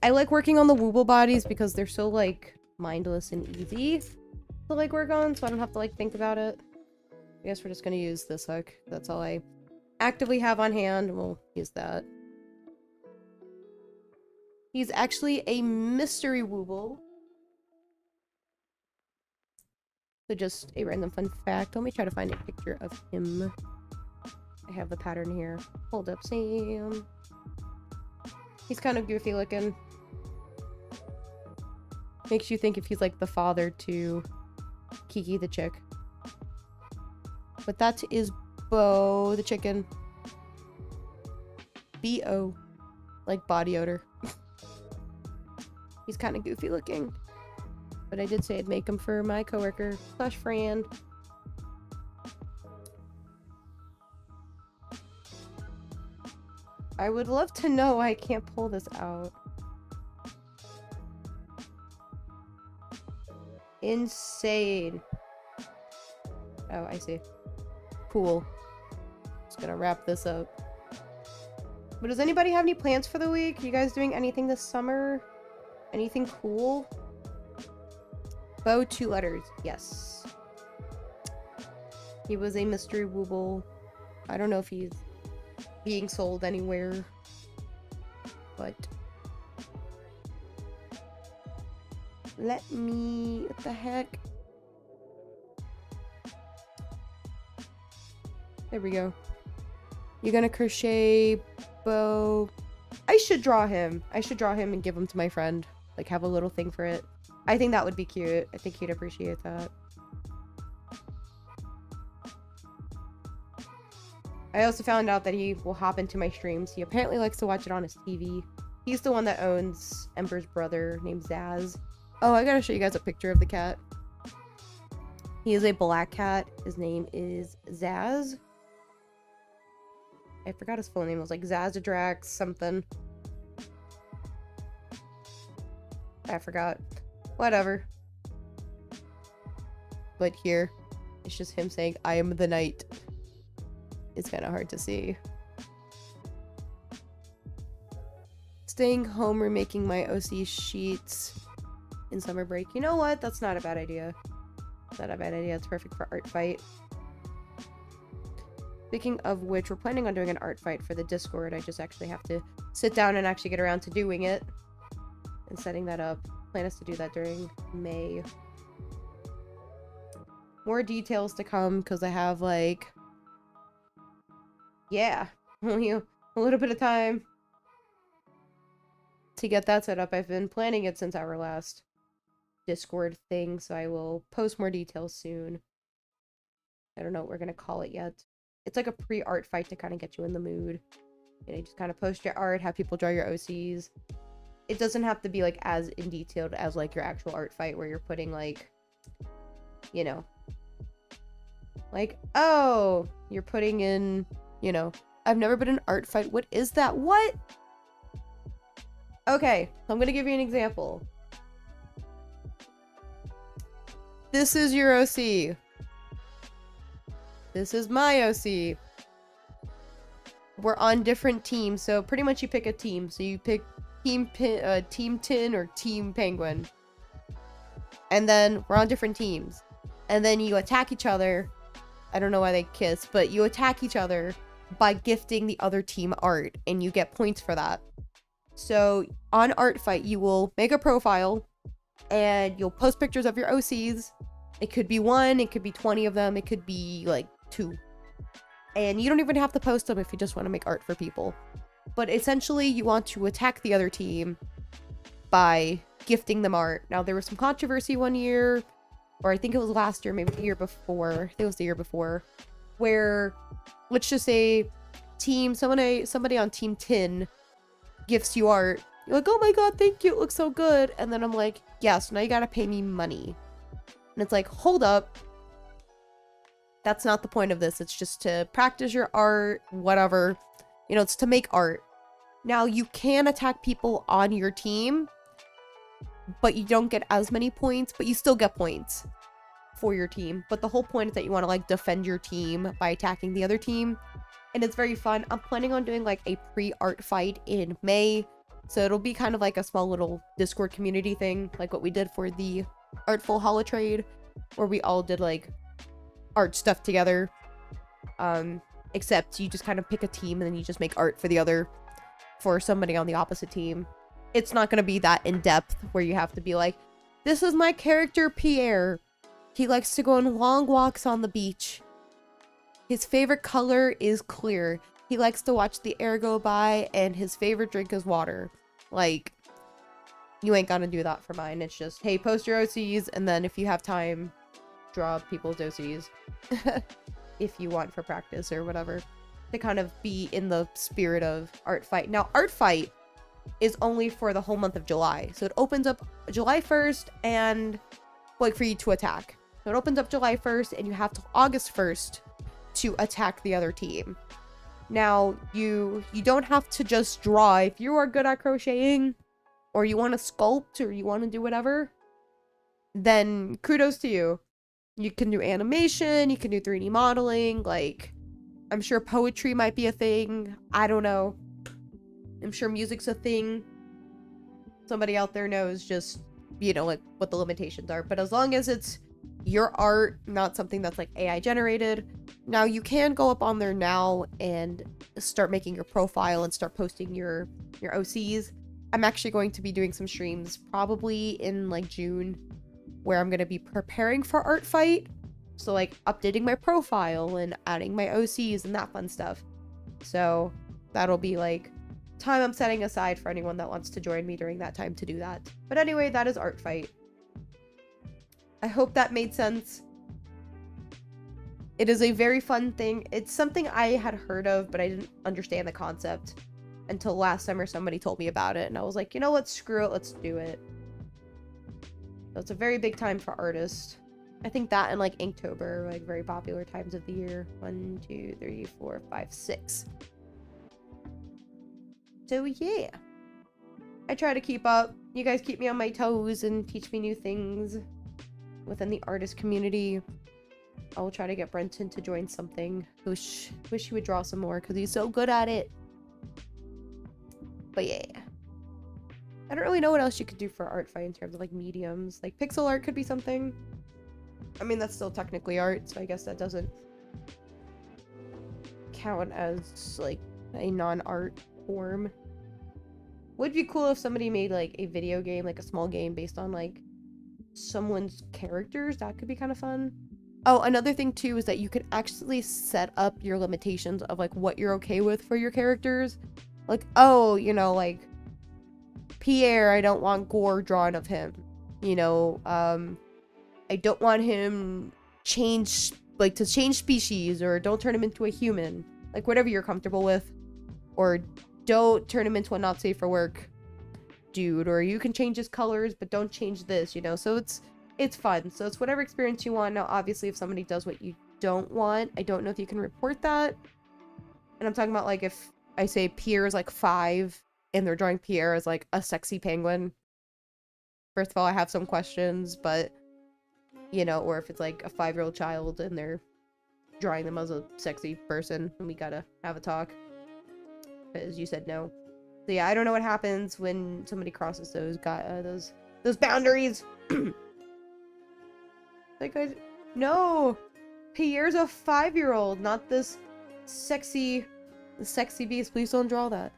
I like working on the Wooble bodies because they're so, like, mindless and easy to, like, work on, so I don't have to, like, think about it. I guess we're just gonna use this hook. That's all I actively have on hand. We'll use that. He's actually a mystery Wooble. So just a random fun fact. Let me try to find a picture of him. I have the pattern here. Hold up, Sam. He's kind of goofy looking. Makes you think if he's like the father to Kiki the chick. But that is Bo the chicken. B-O. Like body odor. He's kind of goofy looking. But I did say I'd make him for my coworker / friend. I would love to know. I can't pull this out. Insane. Oh, I see. Cool. Just gonna wrap this up. But does anybody have any plans for the week? You guys doing anything this summer? Anything cool? Bo, 2 letters. Yes. He was a mystery Wooble. I don't know if he's being sold anywhere. but let me, what the heck? There we go. You're gonna crochet bow. I should draw him. I should draw him and give him to my friend. Like, have a little thing for it. I think that would be cute. I think he'd appreciate that. I also found out that he will hop into my streams. He apparently likes to watch it on his TV. He's the one that owns Ember's brother named Zaz. Oh, I gotta show you guys a picture of the cat. He is a black cat. His name is Zaz. I forgot his full name. It was like Zazadrax something. I forgot. Whatever. But here, it's just him saying, "I am the knight." It's kind of hard to see. Staying home remaking my OC sheets in summer break. You know what? That's not a bad idea. It's not a bad idea. It's perfect for art fight. Speaking of which, we're planning on doing an art fight for the Discord. I just actually have to sit down and actually get around to doing it and setting that up. Plan is to do that during May. More details to come because I have like, yeah, only a little bit of time to get that set up. I've been planning it since our last Discord thing, so I will post more details soon. I don't know what we're gonna call it yet. It's like a pre-art fight to kind of get you in the mood. You know, you just kind of post your art, have people draw your OCs. It doesn't have to be like as in detailed as like your actual art fight where you're putting like, you know, like, oh, you're putting in, you know, I've never been in an art fight. What is that? What? Okay, I'm gonna give you an example. This is your OC. This is my OC. We're on different teams, so pretty much you pick a team. So you pick Team Tin or Team Penguin. And then we're on different teams. And then you attack each other. I don't know why they kiss, but you attack each other by gifting the other team art, and you get points for that. So on Art Fight, you will make a profile, and you'll post pictures of your OCs. It could be 1, it could be 20 of them, it could be like 2. And you don't even have to post them if you just want to make art for people. But essentially, you want to attack the other team by gifting them art. Now, there was some controversy one year, or I think it was last year, maybe the year before. I think it was the year before, where, let's just say, somebody on Team Tin gifts you art. You're like, oh my god, thank you, it looks so good. And then I'm like, yeah, so now you gotta pay me money. And it's like, hold up. That's not the point of this. It's just to practice your art, whatever. You know, it's to make art. Now, you can attack people on your team, but you don't get as many points, but you still get points for your team. But the whole point is that you want to, like, defend your team by attacking the other team. And it's very fun. I'm planning on doing, like, a pre-art fight in May. So it'll be kind of like a small little Discord community thing, like what we did for the Artful Holotrade, where we all did, like, art stuff together. Except you just kind of pick a team and then you just make art for somebody on the opposite team. It's not going to be that in-depth where you have to be like, this is my character Pierre. He likes to go on long walks on the beach. His favorite color is clear. He likes to watch the air go by, and his favorite drink is water. Like, you ain't gonna do that for mine. It's just, hey, post your OCs, and then if you have time, draw people's OCs. If you want for practice or whatever. To kind of be in the spirit of Art Fight. Now, Art Fight is only for the whole month of July. So it opens up July 1st and, like, for you to attack. So it opens up July 1st and you have till August 1st to attack the other team. Now, you don't have to just draw. If you are good at crocheting, or you want to sculpt, or you want to do whatever, then kudos to you. You can do animation, you can do 3D modeling, like, I'm sure poetry might be a thing. I don't know. I'm sure music's a thing. Somebody out there knows just, you know, like, what the limitations are. But as long as it's your art, not something that's like AI generated. Now you can go up on there now and start making your profile and start posting your OCs. I'm actually going to be doing some streams probably in like June where I'm going to be preparing for Art Fight. So like updating my profile and adding my OCs and that fun stuff. So that'll be like time I'm setting aside for anyone that wants to join me during that time to do that. But anyway, that is Art Fight. I hope that made sense. It is a very fun thing. It's something I had heard of, but I didn't understand the concept until last summer somebody told me about it. And I was like, you know what? Screw it. Let's do it. So it's a very big time for artists. I think that and like Inktober are like very popular times of the year. 1, 2, 3, 4, 5, 6. So yeah. I try to keep up. You guys keep me on my toes and teach me new things within the artist community. I will try to get Brenton to join something. Wish he would draw some more because he's so good at it. But yeah. I don't really know what else you could do for Art Fight in terms of like mediums. Like pixel art could be something. I mean, that's still technically art, so I guess that doesn't count as like a non-art form. Would be cool if somebody made like a video game, like a small game based on like someone's characters. That could be kind of fun. Oh, another thing too is that you can actually set up your limitations of like what you're okay with for your characters. Like, oh, you know, like Pierre, I don't want gore drawn of him. You know, I don't want him change species, or don't turn him into a human. Like whatever you're comfortable with. Or don't turn him into a not safe for work dude, or you can change his colors but don't change this, you know. So it's fun. So it's whatever experience you want. Now obviously if somebody does what you don't want, I don't know if you can report that. And I'm talking about like if I say Pierre is like 5 and they're drawing Pierre as like a sexy penguin. First of all, I have some questions, but you know, or if it's like a 5-year-old child and they're drawing them as a sexy person, and we gotta have a talk because you said no. So yeah, I don't know what happens when somebody crosses those boundaries. Like, no, Pierre's a 5-year-old, not this sexy beast. Please don't draw that.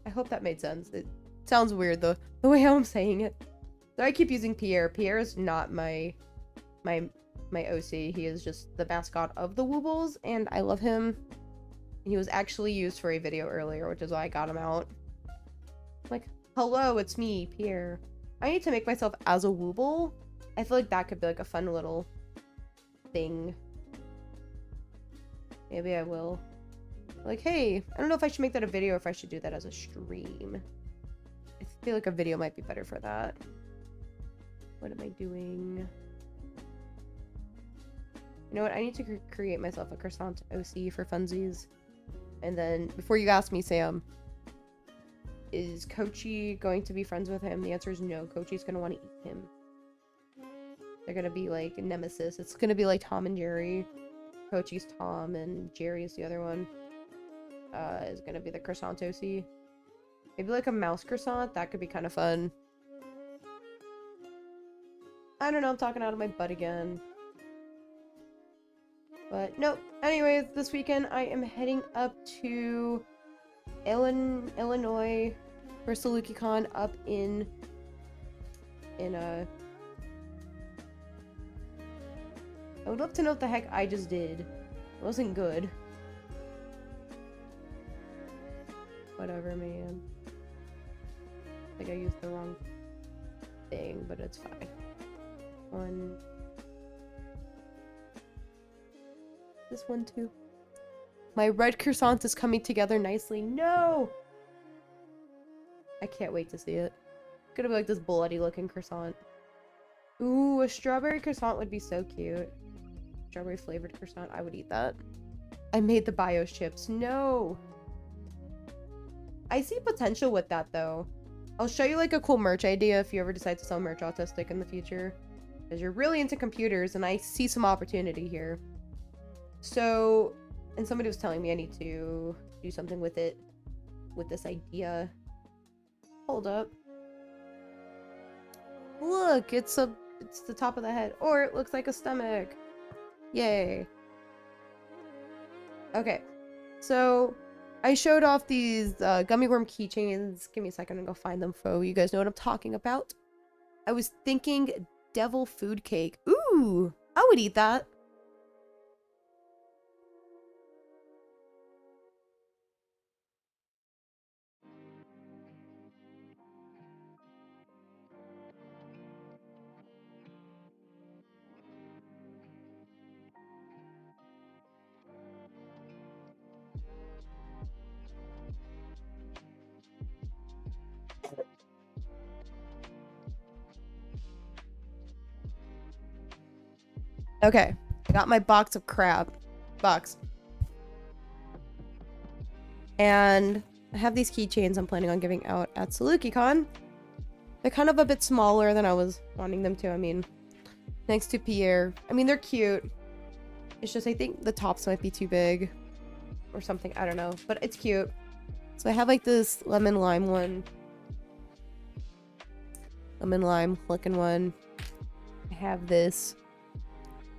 I hope that made sense. It sounds weird the way I'm saying it. So I keep using Pierre. Pierre is not my OC. He is just the mascot of the Woobles, and I love him. He was actually used for a video earlier, which is why I got him out. Like, hello, it's me, Pierre. I need to make myself as a Wooble. I feel like that could be like a fun little thing. Maybe I will. Like, hey, I don't know if I should make that a video or if I should do that as a stream. I feel like a video might be better for that. What am I doing? You know what? I need to create myself a croissant OC for funsies. And then, before you ask me, Sam, is Kochi going to be friends with him? The answer is no. Kochi's going to want to eat him. They're going to be like a nemesis. It's going to be like Tom and Jerry. Kochi's Tom and Jerry is the other one. Is going to be the croissant OC. Maybe like a mouse croissant. That could be kind of fun. I don't know. I'm talking out of my butt again. But nope. Anyways, this weekend I am heading up to Illinois for SalukiCon up in I would love to know what the heck I just did. It wasn't good. Whatever, man. I think I used the wrong thing, but it's fine. This one too. My red croissant is coming together nicely. No! I can't wait to see it. It's gonna be like this bloody looking croissant. Ooh, a strawberry croissant would be so cute. Strawberry flavored croissant. I would eat that. I made the BIOS chips. No! I see potential with that though. I'll show you like a cool merch idea if you ever decide to sell merch autistic in the future. Because you're really into computers and I see some opportunity here. So, and somebody was telling me I need to do something with it, with this idea. Hold up. Look, it's a it's the top of the head. Or it looks like a stomach. Yay. Okay. So, I showed off these gummy worm keychains. Give me a second and go find them, for you guys know what I'm talking about. I was thinking devil food cake. Ooh, I would eat that. Okay, I got my box of crab. And I have these keychains I'm planning on giving out at SalukiCon. They're kind of a bit smaller than I was wanting them to. I mean, thanks to Pierre. I mean, they're cute. It's just I think the tops might be too big or something. I don't know, but it's cute. So I have like this lemon lime one. Lemon lime looking one. I have this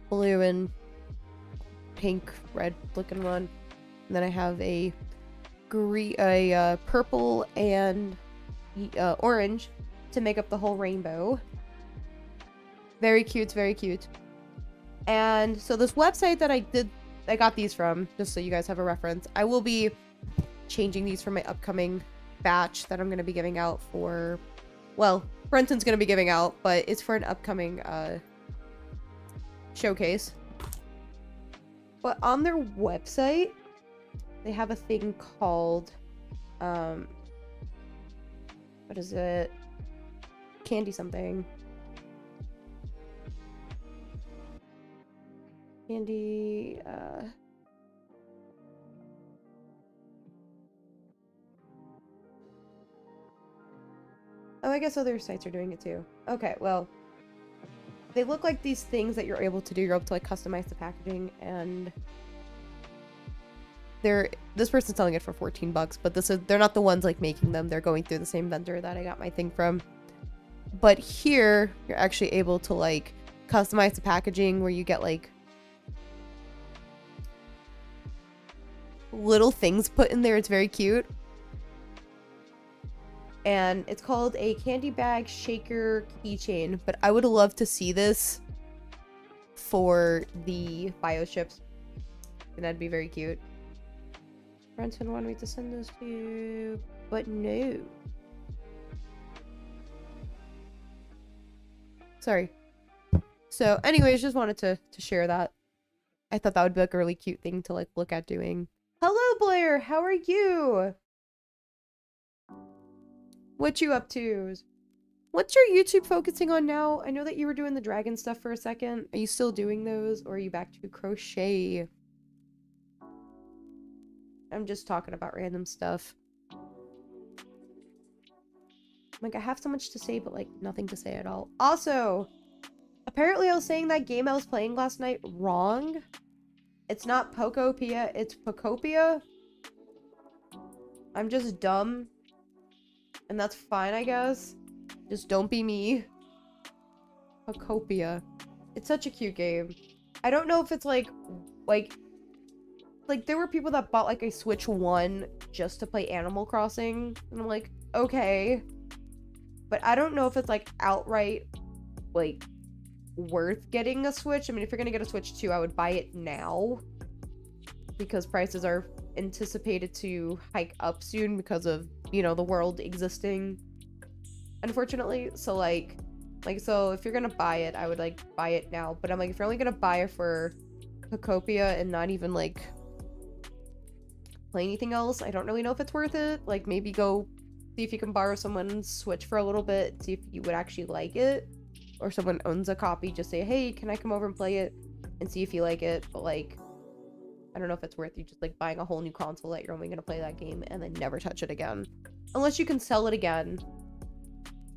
blue and pink red looking one. And then I have a purple and orange to make up the whole rainbow. Very cute, very cute. And so this website that I got these from, just so you guys have a reference, I will be changing these for my upcoming batch that I'm going to be giving out for, well, Brenton's going to be giving out, but it's for an upcoming showcase. But on their website, they have a thing called, what is it? Candy something. Candy, oh, I guess other sites are doing it too. Okay, well, they look like these things that you're able to do. You're able to like customize the packaging, and this person's selling it for 14 bucks, but they're not the ones like making them. They're going through the same vendor that I got my thing from. But here, you're actually able to like customize the packaging where you get like little things put in there. It's very cute. And it's called a candy bag shaker keychain, but I would love to see this for the bio ships, and that'd be very cute. Brenton wanted me to send those to you, but no. Sorry. So anyways, just wanted to share that. I thought that would be like a really cute thing to like look at doing. Hello Blair, how are you? What you up to? What's your YouTube focusing on now? I know that you were doing the dragon stuff for a second. Are you still doing those, or are you back to crochet? I'm just talking about random stuff. Like, I have so much to say, but like nothing to say at all. Also, apparently I was saying that game I was playing last night wrong. It's not Pokopia, it's Pokopia. I'm just dumb. And that's fine, I guess. Just don't be me. Pokopia. It's such a cute game. I don't know if it's like there were people that bought like a Switch 1 just to play Animal Crossing. And I'm like, okay. But I don't know if it's like outright like worth getting a Switch. I mean, if you're gonna get a Switch 2, I would buy it now. Because prices are anticipated to hike up soon because of, you know, the world existing, unfortunately. So so if you're gonna buy it, I would like buy it now. But I'm like, if you're only gonna buy it for Pokopia and not even like play anything else, I don't really know if it's worth it. Like, maybe go see if you can borrow someone's Switch for a little bit, see if you would actually like it, or someone owns a copy, just say, hey, can I come over and play it, and see if you like it. But like, I don't know if it's worth you just like buying a whole new console that you're only gonna play that game and then never touch it again. Unless you can sell it again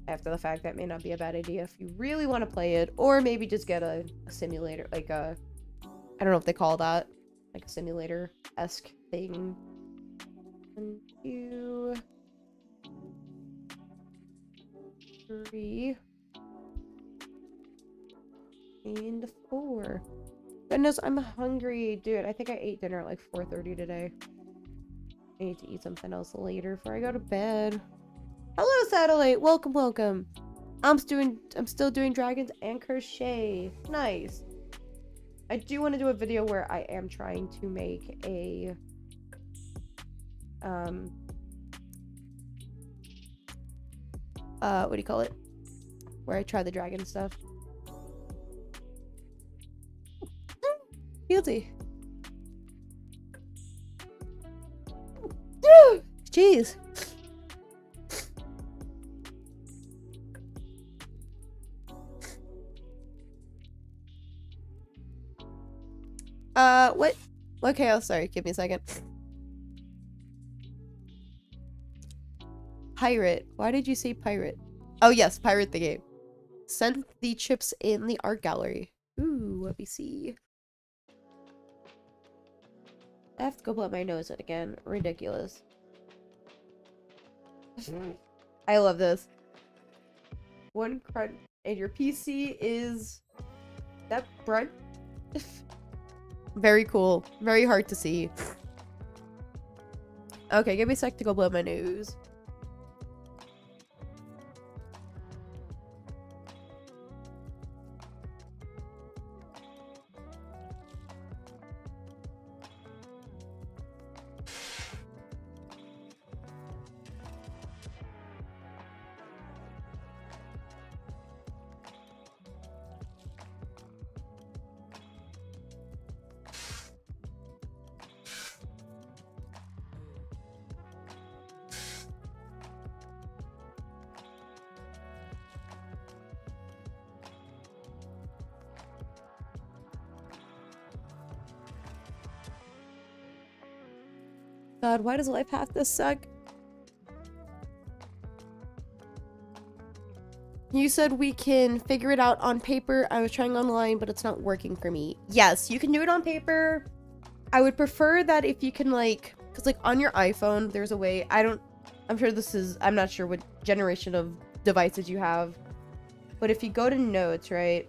after the fact. That may not be a bad idea if you really want to play it. Or maybe just get a simulator, like a, I don't know if they call that, like a simulator-esque thing. 1, 2, 3. And 4. Goodness, I'm hungry. Dude, I think I ate dinner at like 4:30 today. I need to eat something else later before I go to bed. Hello, Satellite. Welcome, welcome. I'm still doing dragons and crochet. Nice. I do want to do a video where I am trying to make a what do you call it? Where I try the dragon stuff. Guilty. Jeez. What? Okay, oh, sorry. Give me a second. Pirate. Why did you say pirate? Oh, yes, pirate the game. Send the chips in the art gallery. Ooh, let me see. I have to go blow my nose out again. Ridiculous. I love this. One crunch, and your PC is that front. Very cool. Very hard to see. Okay, give me a sec to go blow my nose. God, why does life have to suck? You said we can figure it out on paper. I was trying online, but it's not working for me. Yes, you can do it on paper. I would prefer that if you can, like, because, like, on your iPhone, there's a way. I'm not sure what generation of devices you have. But if you go to notes, right?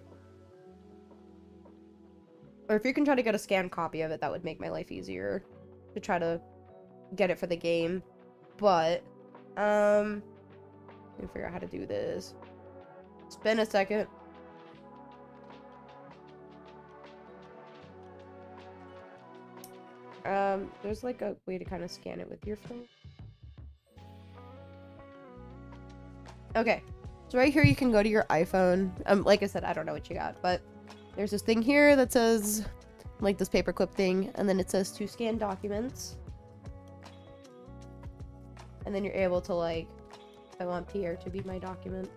Or if you can try to get a scanned copy of it, that would make my life easier to try to get it for the game. But let me figure out how to do this. It's been a second. There's like a way to kind of scan it with your phone. Okay, so right here you can go to your iPhone. Like I said, I don't know what you got, but there's this thing here that says, like, this paperclip thing, and then it says to scan documents. And then you're able to, like, I want Pierre to be my document.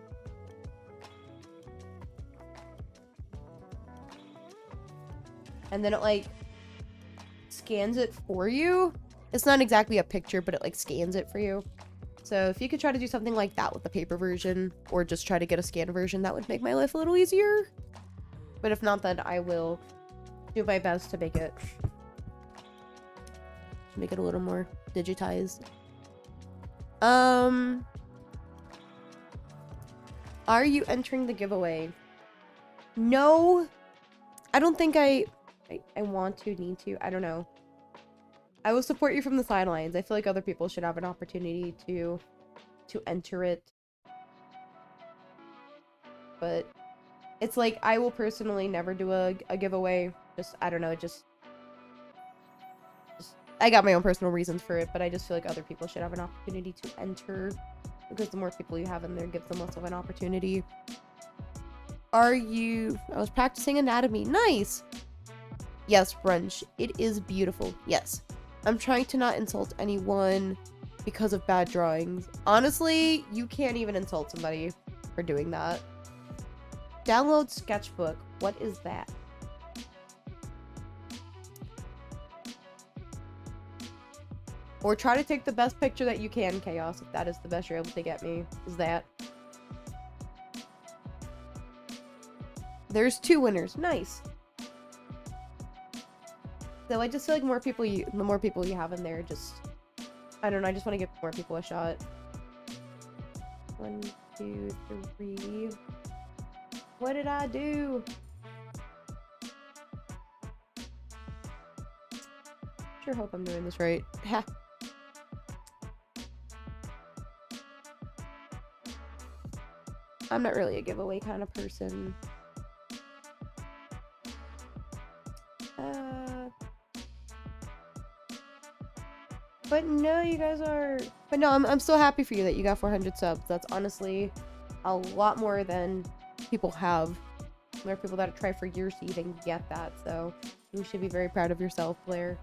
And then it, like, scans it for you. It's not exactly a picture, but it, like, scans it for you. So if you could try to do something like that with the paper version, or just try to get a scanned version, that would make my life a little easier. But if not, then I will do my best to make it a little more digitized. Are you entering the giveaway? No, I don't think I want to, need to. I don't know. I will support you from the sidelines. I feel like other people should have an opportunity to enter it. But it's like, I will personally never do a giveaway. Just, I don't know, just I got my own personal reasons for it, but I just feel like other people should have an opportunity to enter, because the more people you have in there gives them less of an opportunity. I was practicing anatomy. Nice! Yes, brunch. It is beautiful. Yes. I'm trying to not insult anyone because of bad drawings. Honestly, you can't even insult somebody for doing that. Download sketchbook. What is that? Or try to take the best picture that you can, Chaos, if that is the best you're able to get me. Is that? There's 2 winners. Nice. So I just feel like the more people you have in there, just, I don't know, I just want to give more people a shot. 1, 2, 3. What did I do? Sure hope I'm doing this right. Ha. I'm not really a giveaway kind of person. But no, you guys are... But no, I'm still happy for you that you got 400 subs. That's honestly a lot more than people have. There are people that try for years to even get that, so you should be very proud of yourself, Blair.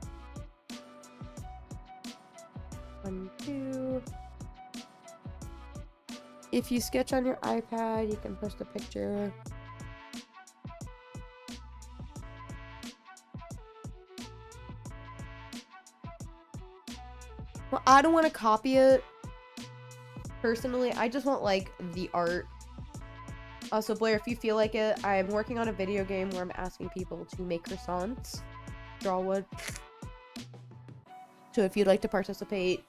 1, 2... If you sketch on your iPad, you can post a picture. Well, I don't want to copy it. Personally, I just want, like, the art. Also, Blair, if you feel like it, I'm working on a video game where I'm asking people to make croissants. Draw one. So if you'd like to participate,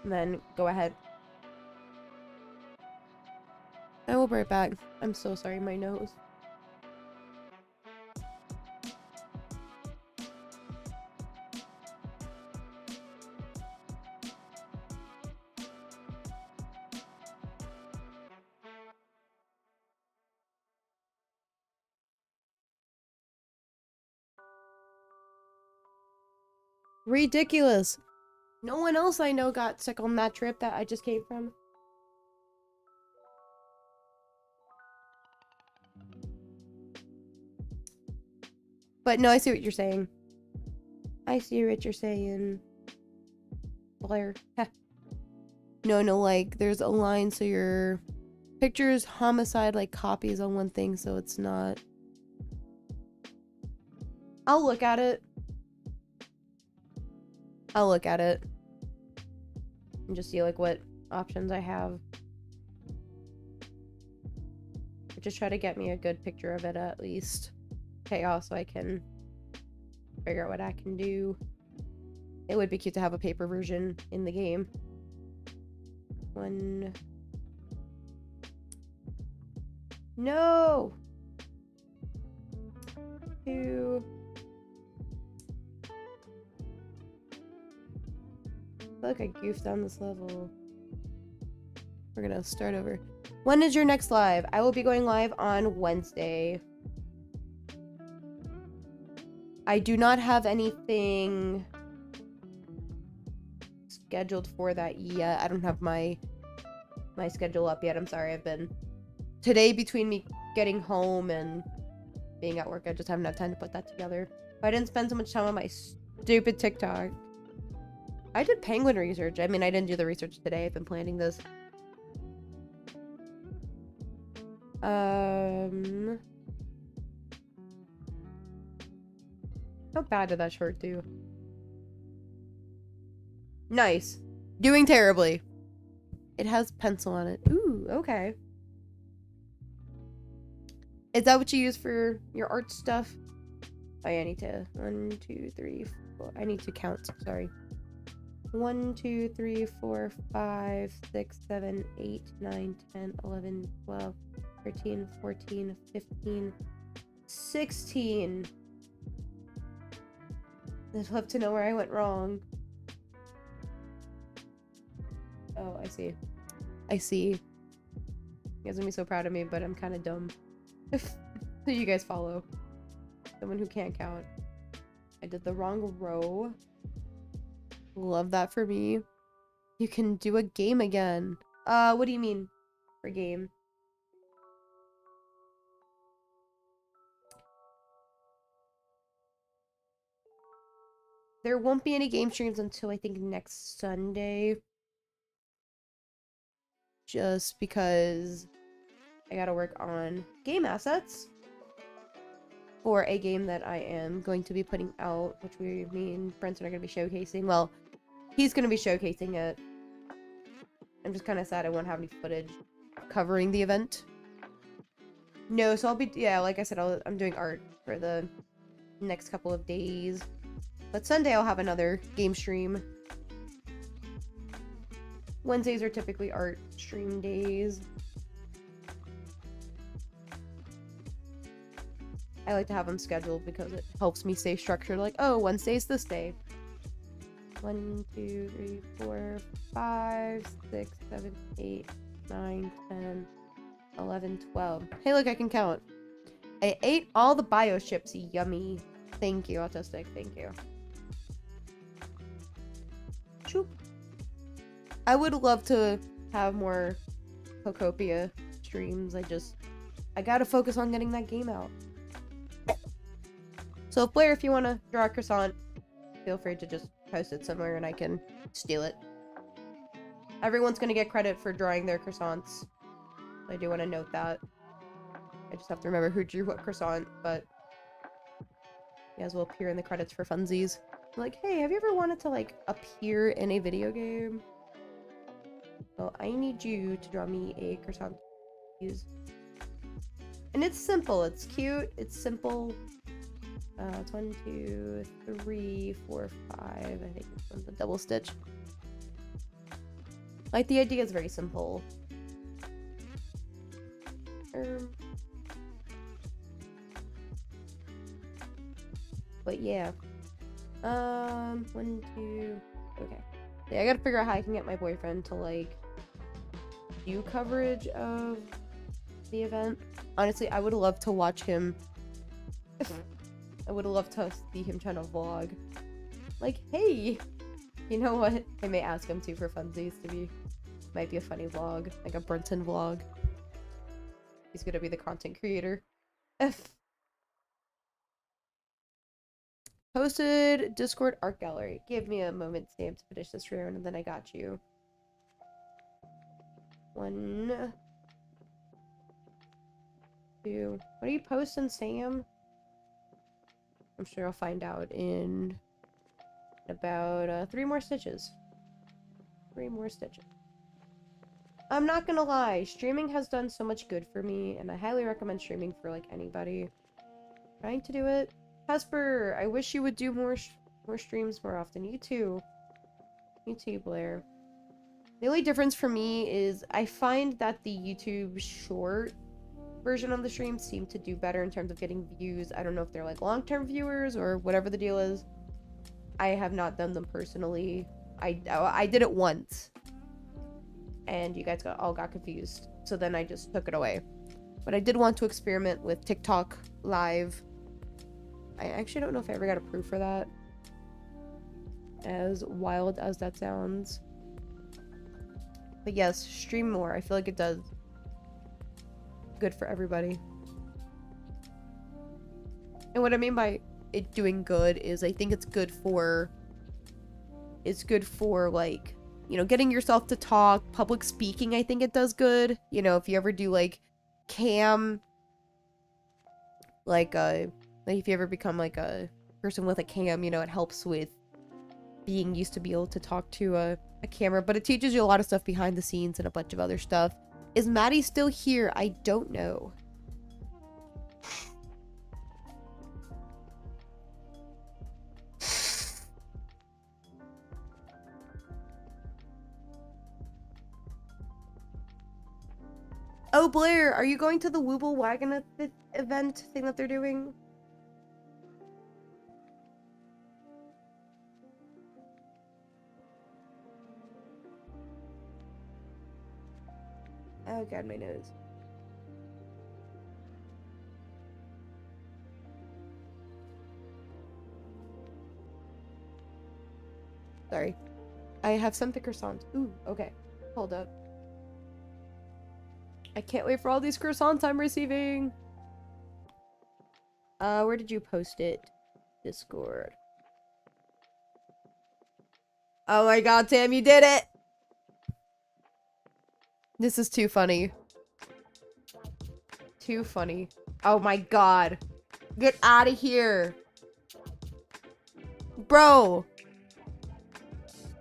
then go ahead. I will be right back. I'm so sorry, my nose. Ridiculous. No one else I know got sick on that trip that I just came from. But no, I see what you're saying. I see what you're saying. Blair. No, like, there's a line so your pictures homicide, like, copies on one thing, so it's not... I'll look at it. I'll look at it. And just see, like, what options I have. Just try to get me a good picture of it at least. Chaos, so I can figure out what I can do. It would be cute to have a paper version in the game. 1... No! 2... I feel like I goofed on this level. We're gonna start over. When is your next live? I will be going live on Wednesday. I do not have anything scheduled for that yet. I don't have my schedule up yet. I'm sorry. I've been... Today, between me getting home and being at work, I just haven't had time to put that together. But I didn't spend so much time on my stupid TikTok. I did penguin research. I mean, I didn't do the research today. I've been planning this. How bad did that short do? Nice. Doing terribly. It has pencil on it. Ooh, okay. Is that what you use for your art stuff? Oh, yeah, I need to... 1, 2, 3, 4... I need to count. Sorry. 1, 2, 3, 4, 5, 6, 7, 8, 9, 10, 11, 12, 13, 14, 15, 16. I'd love to know where I went wrong. Oh, I see. I see. You guys will be so proud of me, but I'm kind of dumb. So you guys follow. Someone who can't count. I did the wrong row. Love that for me. You can do a game again. What do you mean for game? There won't be any game streams until I think next Sunday. Just because I gotta work on game assets for a game that I am going to be putting out, which me and Brenton are going to be showcasing. Well, he's going to be showcasing it. I'm just kind of sad I won't have any footage covering the event. No, so I'll be, yeah, like I said, I'm doing art for the next couple of days. But Sunday I'll have another game stream. Wednesdays are typically art stream days. I like to have them scheduled because it helps me stay structured. Like, oh, Wednesday's this day. 1, 2, 3, 4, 5, 6, 7, 8, 9, 10, 11, 12. Hey, look, I can count. I ate all the bio chips. Yummy. Thank you, Autistic. Thank you. Shoop. I would love to have more Cocopia streams. I gotta focus on getting that game out. So, Blair, if you want to draw a croissant, feel free to just post it somewhere and I can steal it. Everyone's gonna get credit for drawing their croissants. I do want to note that. I just have to remember who drew what croissant, but you guys will appear in the credits for funsies. Like, hey, have you ever wanted to, like, appear in a video game? Well, I need you to draw me a croissant, please. And it's simple. It's cute. It's simple. It's 1, 2, 3, 4, 5. I think this one's a double stitch. Like, the idea is very simple. But yeah. 1, 2. Okay. Yeah, I gotta figure out how I can get my boyfriend to, like, do coverage of the event. Honestly, I would love to watch him. I would love to see him trying to vlog. Like, hey! You know what? I may ask him to for funsies to be. Might be a funny vlog. Like a Brenton vlog. He's gonna be the content creator. Posted Discord art gallery. Give me a moment, Sam, to finish this round, and then I got you. 1, 2. What are you posting, Sam? I'm sure I'll find out in about 3 more stitches. 3 more stitches. I'm not gonna lie, streaming has done so much good for me, and I highly recommend streaming for, like, anybody trying to do it. Hesper, I wish you would do more streams more often. You too. You too, Blair. The only difference for me is I find that the YouTube short version of the streams seem to do better in terms of getting views. I don't know if they're, like, long-term viewers or whatever the deal is. I have not done them personally. I did it once. And you guys all got confused. So then I just took it away. But I did want to experiment with TikTok live. I actually don't know if I ever got approved for that. As wild as that sounds. But yes, stream more. I feel like it does good for everybody. And what I mean by it doing good is I think it's good for like, you know, getting yourself to talk, public speaking. I think it does good. You know, if you ever do like cam, like if you ever become like a person with a cam, you know, it helps with being used to be able to talk to a camera, but it teaches you a lot of stuff behind the scenes and a bunch of other stuff. Is Maddie still here? I don't know. Oh, Blair, are you going to the Wooble Wagon event thing that they're doing? Oh god, my nose. Sorry. I have some croissants. Ooh, okay. Hold up. I can't wait for all these croissants I'm receiving. Where did you post it? Discord. Oh my god, Tam, you did it! This is too funny. Too funny. Oh my god. Get out of here. Bro.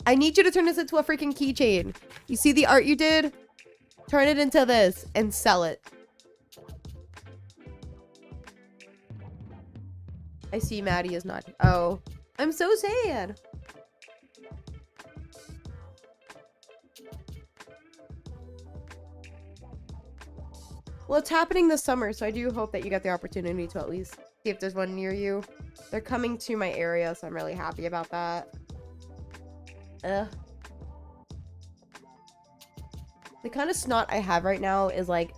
I need you to turn this into a freaking keychain. You see the art you did? Turn it into this and sell it. I see Maddie is not. Oh. I'm so sad. Well, it's happening this summer, so I do hope that you get the opportunity to at least see if there's one near you. They're coming to my area, so I'm really happy about that. Ugh. The kind of snot I have right now is like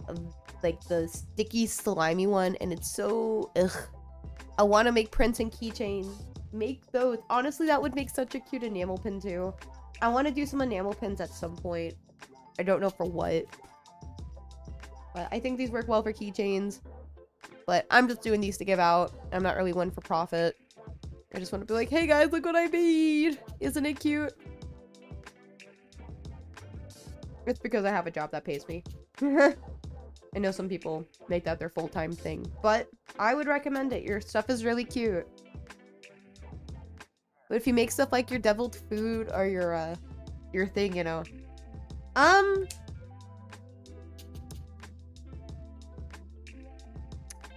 the sticky, slimy one, and it's so ugh. I want to make prints and keychains. Make those. Honestly, that would make such a cute enamel pin too. I want to do some enamel pins at some point. I don't know for what. But I think these work well for keychains. But I'm just doing these to give out. I'm not really one for profit. I just want to be like, hey guys, look what I made. Isn't it cute? It's because I have a job that pays me. I know some people make that their full-time thing, but I would recommend it. Your stuff is really cute. But if you make stuff like your deviled food or your thing, you know.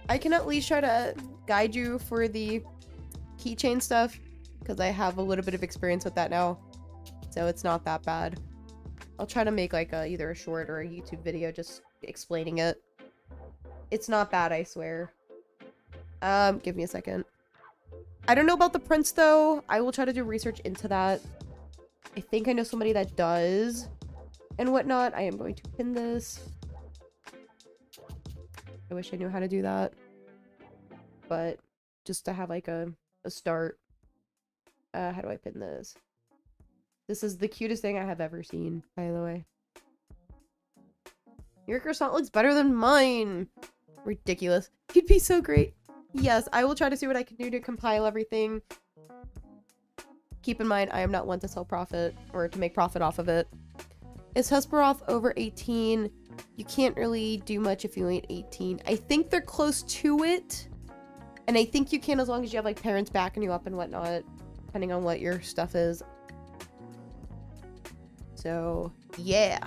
I can at least try to guide you for the keychain stuff because I have a little bit of experience with that now. So it's not that bad. I'll try to make like either a short or a YouTube video just explaining it. It's not bad, I swear. Give me a second. I don't know about the prints though. I will try to do research into that. I think I know somebody that does and whatnot. I am going to pin this. I wish I knew how to do that. But just to have like a start. How do I pin this? This is the cutest thing I have ever seen, by the way. Your croissant looks better than mine. Ridiculous. He'd be so great. Yes, I will try to see what I can do to compile everything. Keep in mind, I am not one to sell profit or to make profit off of it. Is Hesperoth over 18? You can't really do much if you ain't 18. I think they're close to it. And I think you can as long as you have like parents backing you up and whatnot, depending on what your stuff is. So, yeah.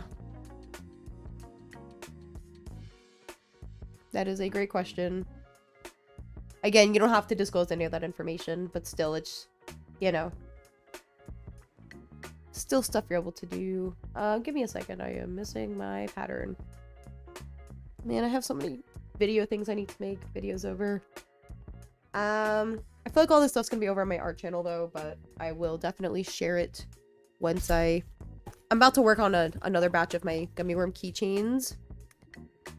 That is a great question. Again, you don't have to disclose any of that information, but still, it's, you know, still stuff you're able to do. Give me a second. I am missing my pattern. Man, I have so many video things I need to make videos over. I feel like all this stuff's gonna be over on my art channel, though, but I will definitely share it once I'm about to work on another batch of my gummy worm keychains.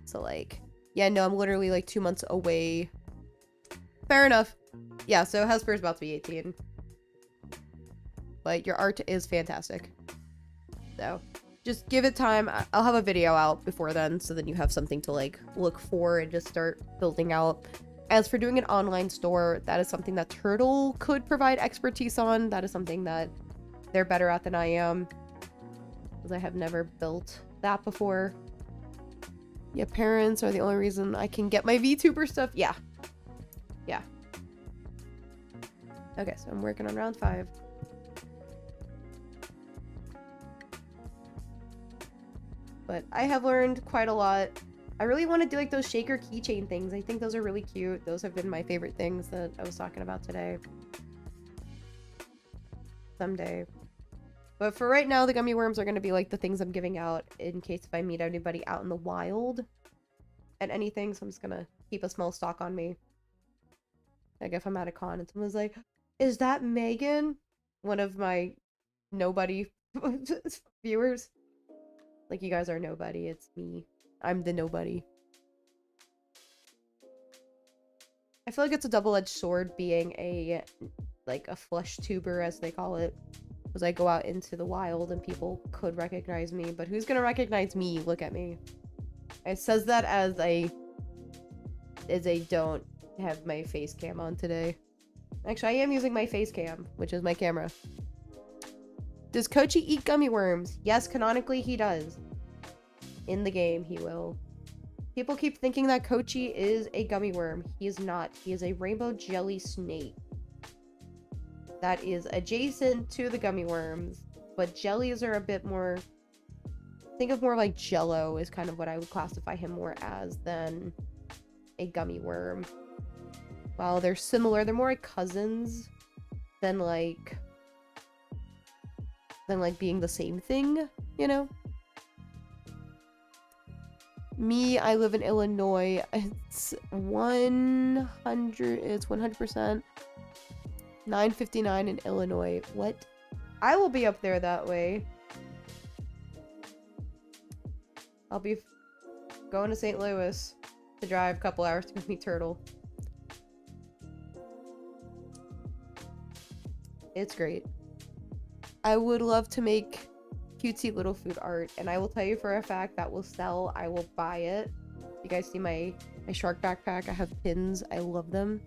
So, like, yeah, no, I'm literally, like, 2 months away. Fair enough. Yeah, so Hesper's about to be 18. But your art is fantastic. So, just give it time. I'll have a video out before then, so then you have something to, like, look for and just start building out. As for doing an online store, that is something that Turtle could provide expertise on. That is something that they're better at than I am. Because I have never built that before. Yeah, parents are the only reason I can get my VTuber stuff. Yeah. Yeah. Okay, so I'm working on round 5. But I have learned quite a lot. I really want to do like those shaker keychain things. I think those are really cute. Those have been my favorite things that I was talking about today. Someday. But for right now, the gummy worms are going to be like the things I'm giving out in case if I meet anybody out in the wild and anything. So I'm just going to keep a small stock on me. Like if I'm at a con and someone's like, is that Megan? One of my nobody viewers. Like, you guys are nobody. It's me. I'm the nobody. I feel like it's a double-edged sword being a flesh tuber, as they call it. Because I go out into the wild and people could recognize me. But who's gonna recognize me? Look at me. It says that as I don't have my face cam on today. Actually, I am using my face cam, which is my camera. Does Kochi eat gummy worms? Yes, canonically he does. In the game, he will. People keep thinking that Kochi is a gummy worm. He is not. He is a rainbow jelly snake. That is adjacent to the gummy worms. But jellies are a bit more... Think of more like Jello is kind of what I would classify him more as than a gummy worm. While they're similar, they're more like cousins than like being the same thing, you know? Me, I live in Illinois. It's 100%. 9:59 in Illinois. What? I will be up there that way. I'll be going to St. Louis to drive a couple hours to meet Turtle. It's great. I would love to make cutesy little food art, and I will tell you for a fact that will sell. I will buy it. You guys see my shark backpack? I have pins. I love them.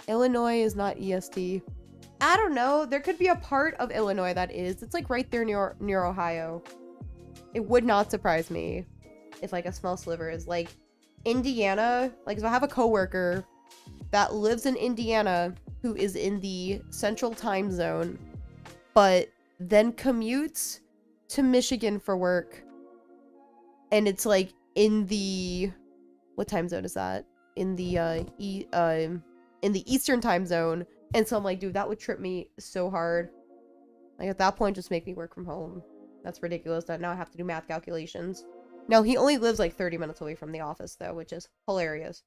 Illinois is not EST. I don't know. There could be a part of Illinois that is. It's like right there near Ohio. It would not surprise me if like a small sliver is like Indiana. Like if I have a coworker that lives in Indiana who is in the central time zone, but then commutes to Michigan for work. And it's like in the, what time zone is that? In the Eastern time zone. And so I'm like, dude, that would trip me so hard. Like at that point, just make me work from home. That's ridiculous that now I have to do math calculations. No, he only lives like 30 minutes away from the office though, which is hilarious.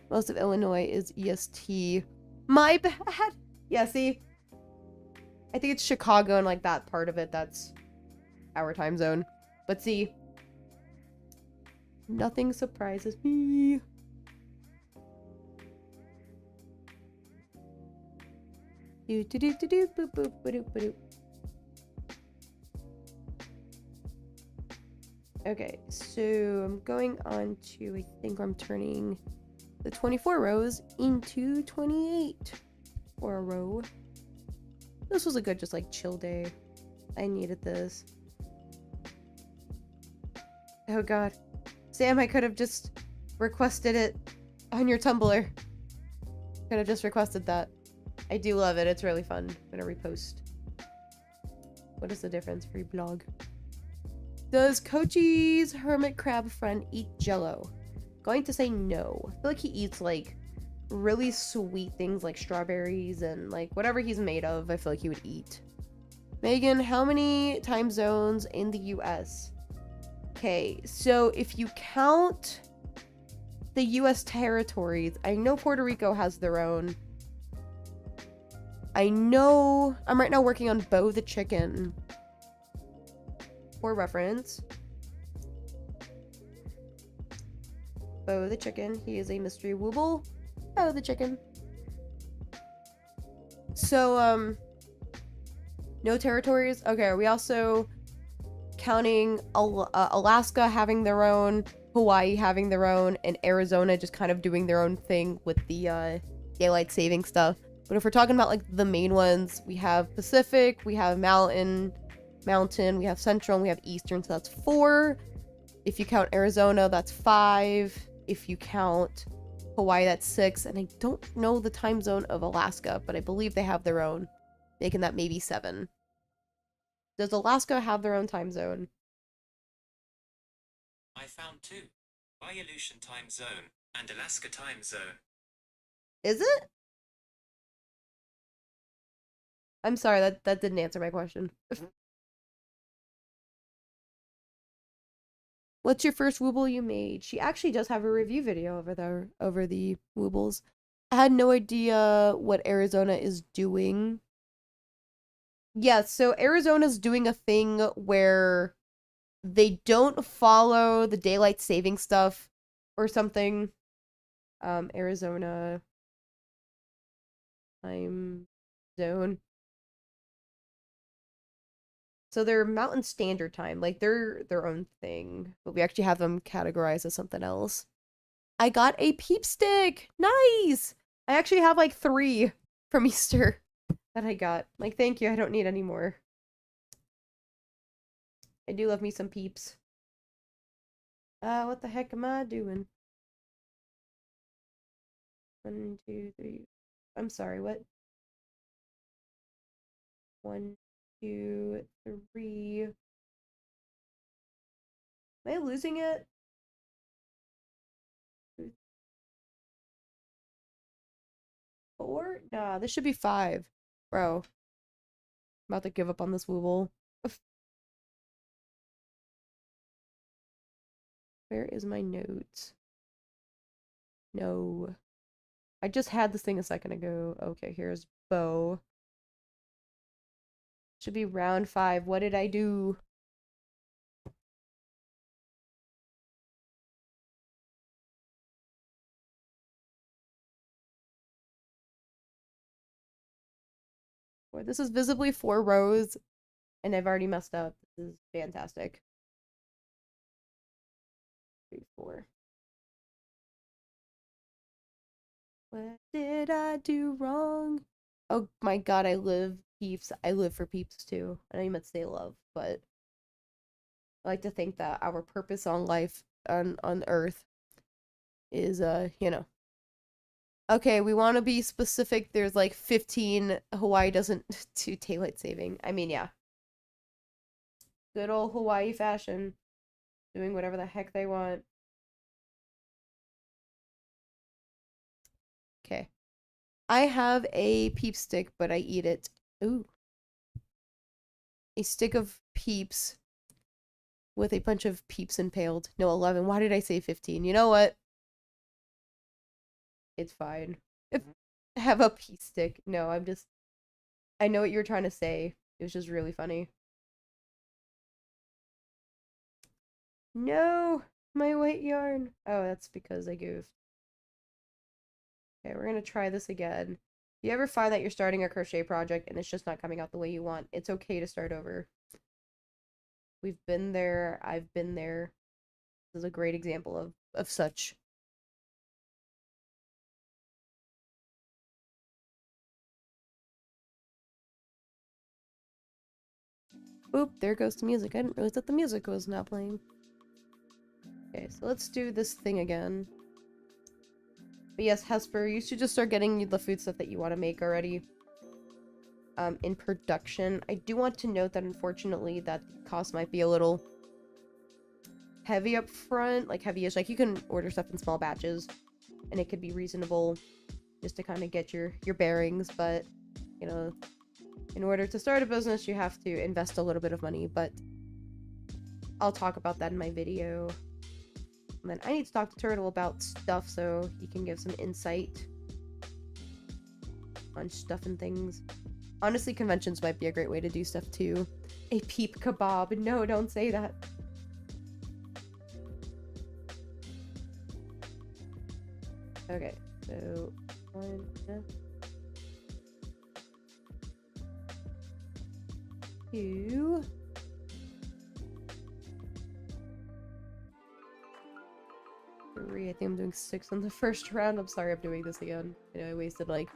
Most of Illinois is EST. My bad. Yeah, see? I think it's Chicago and like that part of it that's our time zone. But see, nothing surprises me. Do do do do do boop boop boop boop. Okay, so I'm going on to, I think I'm turning the 24 rows into 28 for a row. This was a good, just like chill day. I needed this. Oh god. Sam, I could have just requested it on your Tumblr. Could have just requested that. I do love it. It's really fun. I'm gonna repost. What is the difference? Free blog. Does Kochi's hermit crab friend eat jello? Going to say no. I feel like he eats like really sweet things like strawberries and like whatever he's made of, I feel like he would eat. Megan, how many time zones in the US? Okay, so if you count the US territories, I know Puerto Rico has their own. I know I'm right now working on Bo the chicken. For reference, Bo the chicken. He is a mystery wooble. Bo the chicken. So, no territories. Okay, are we also counting Alaska having their own, Hawaii having their own, and Arizona just kind of doing their own thing with the daylight saving stuff? But if we're talking about like the main ones, we have Pacific, we have Mountain, we have Central, and we have Eastern, so that's 4. If you count Arizona, that's 5. If you count Hawaii, that's 6. And I don't know the time zone of Alaska, but I believe they have their own, making that maybe 7. Does Alaska have their own time zone? I found 2. Aleutian time zone and Alaska time zone. Is it? I'm sorry, that didn't answer my question. What's your first Wooble you made? She actually does have a review video over the Woobles. I had no idea what Arizona is doing. Yeah, so Arizona's doing a thing where they don't follow the daylight saving stuff or something. Arizona time zone. So they're Mountain Standard Time, like they're their own thing, but we actually have them categorized as something else. I got a peep stick! Nice! I actually have like 3 from Easter that I got. Like, thank you, I don't need any more. I do love me some peeps. What the heck am I doing? 1, 2, 3. I'm sorry, what? 1, 2, 3. Am I losing it? 4? Nah, this should be 5. Bro. I'm about to give up on this Wooble. Where is my notes? No. I just had this thing a second ago. Okay, here's Bo. Should be round 5. What did I do? Boy, this is visibly 4 rows, and I've already messed up. This is fantastic. 3, 4. What did I do wrong? Oh my god, I live peeps. I live for peeps too. And I meant to say love, but I like to think that our purpose on life on Earth is you know. Okay, we want to be specific. There's like 15. Hawaii doesn't do daylight saving. I mean, yeah. Good old Hawaii fashion. Doing whatever the heck they want. Okay. I have a peep stick, but I eat it. Ooh. A stick of peeps with a bunch of peeps impaled. No, 11. Why did I say 15? You know what? It's fine. If I have a pea stick. No, I know what you're trying to say. It was just really funny. No, my white yarn. Oh, that's because I goofed. Okay, we're gonna try this again. If you ever find that you're starting a crochet project and it's just not coming out the way you want, it's okay to start over. We've been there. I've been there. This is a great example of such. Oop, there goes the music. I didn't realize that the music was not playing. Okay, so let's do this thing again. But yes, Hesper, you should just start getting the food stuff that you want to make already. In production. I do want to note that unfortunately that the cost might be a little heavy up front. Like heavy-ish. Like you can order stuff in small batches and it could be reasonable just to kind of get your bearings, but you know, in order to start a business you have to invest a little bit of money, but I'll talk about that in my video. And then I need to talk to Turtle about stuff so he can give some insight on stuff and things. Honestly, conventions might be a great way to do stuff too. A peep kebab. No, don't say that. Okay, so 1, 2. 3. I think I'm doing 6 on the first round. I'm sorry I'm doing this again. You know, I wasted like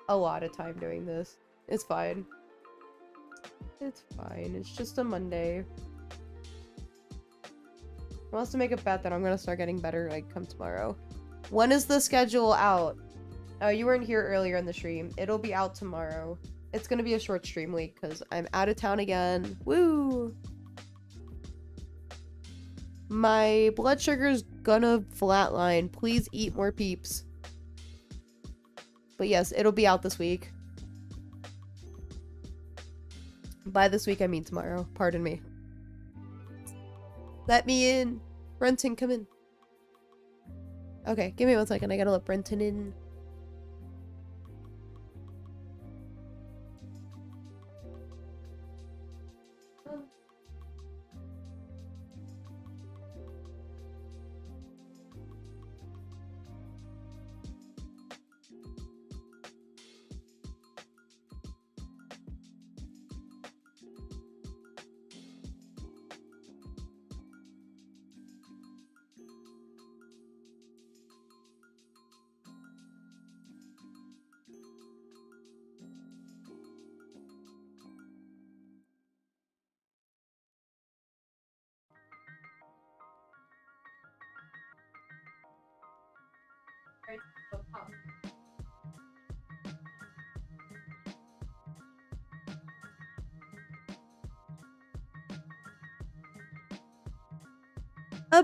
a lot of time doing this. It's fine. It's fine. It's just a Monday. Who wants to make a bet that I'm gonna start getting better like come tomorrow? When is the schedule out? Oh, you weren't here earlier in the stream. It'll be out tomorrow. It's gonna be a short stream week because I'm out of town again. Woo! My blood sugar's gonna flatline. Please eat more peeps. But yes, it'll be out this week. By this week, I mean tomorrow. Pardon me. Let me in. Brenton, come in. Okay, give me 1 second. I gotta let Brenton in.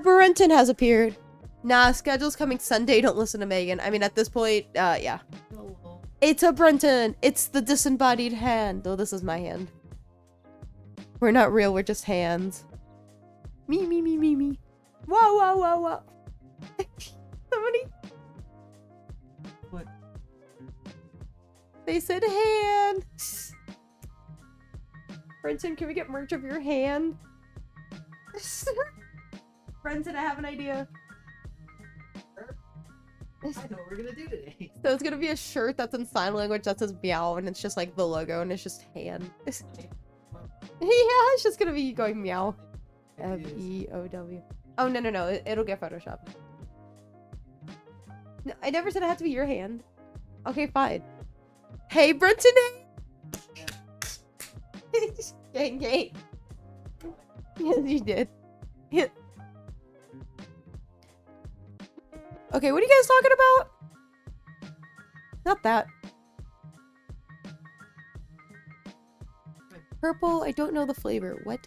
Brenton has appeared. Nah, schedule's coming Sunday. Don't listen to Megan. I mean, at this point, yeah. It's a Brenton. It's the disembodied hand. Though this is my hand. We're not real. We're just hands. Me, me, me, me, me. Whoa, whoa, whoa, whoa. Somebody. What? They said hand. Brenton, can we get merch of your hand? Brenton, I have an idea. I know what we're gonna do today. So it's gonna be a shirt that's in sign language that says meow, and it's just like the logo, and it's just hand. Yeah, it's just gonna be going meow. F-E-O-W. Oh, no. It'll get photoshopped. No, I never said it had to be your hand. Okay, fine. Hey, Brenton! Gang. Yes, you did. Okay, what are you guys talking about? Not that. Purple, I don't know the flavor. What?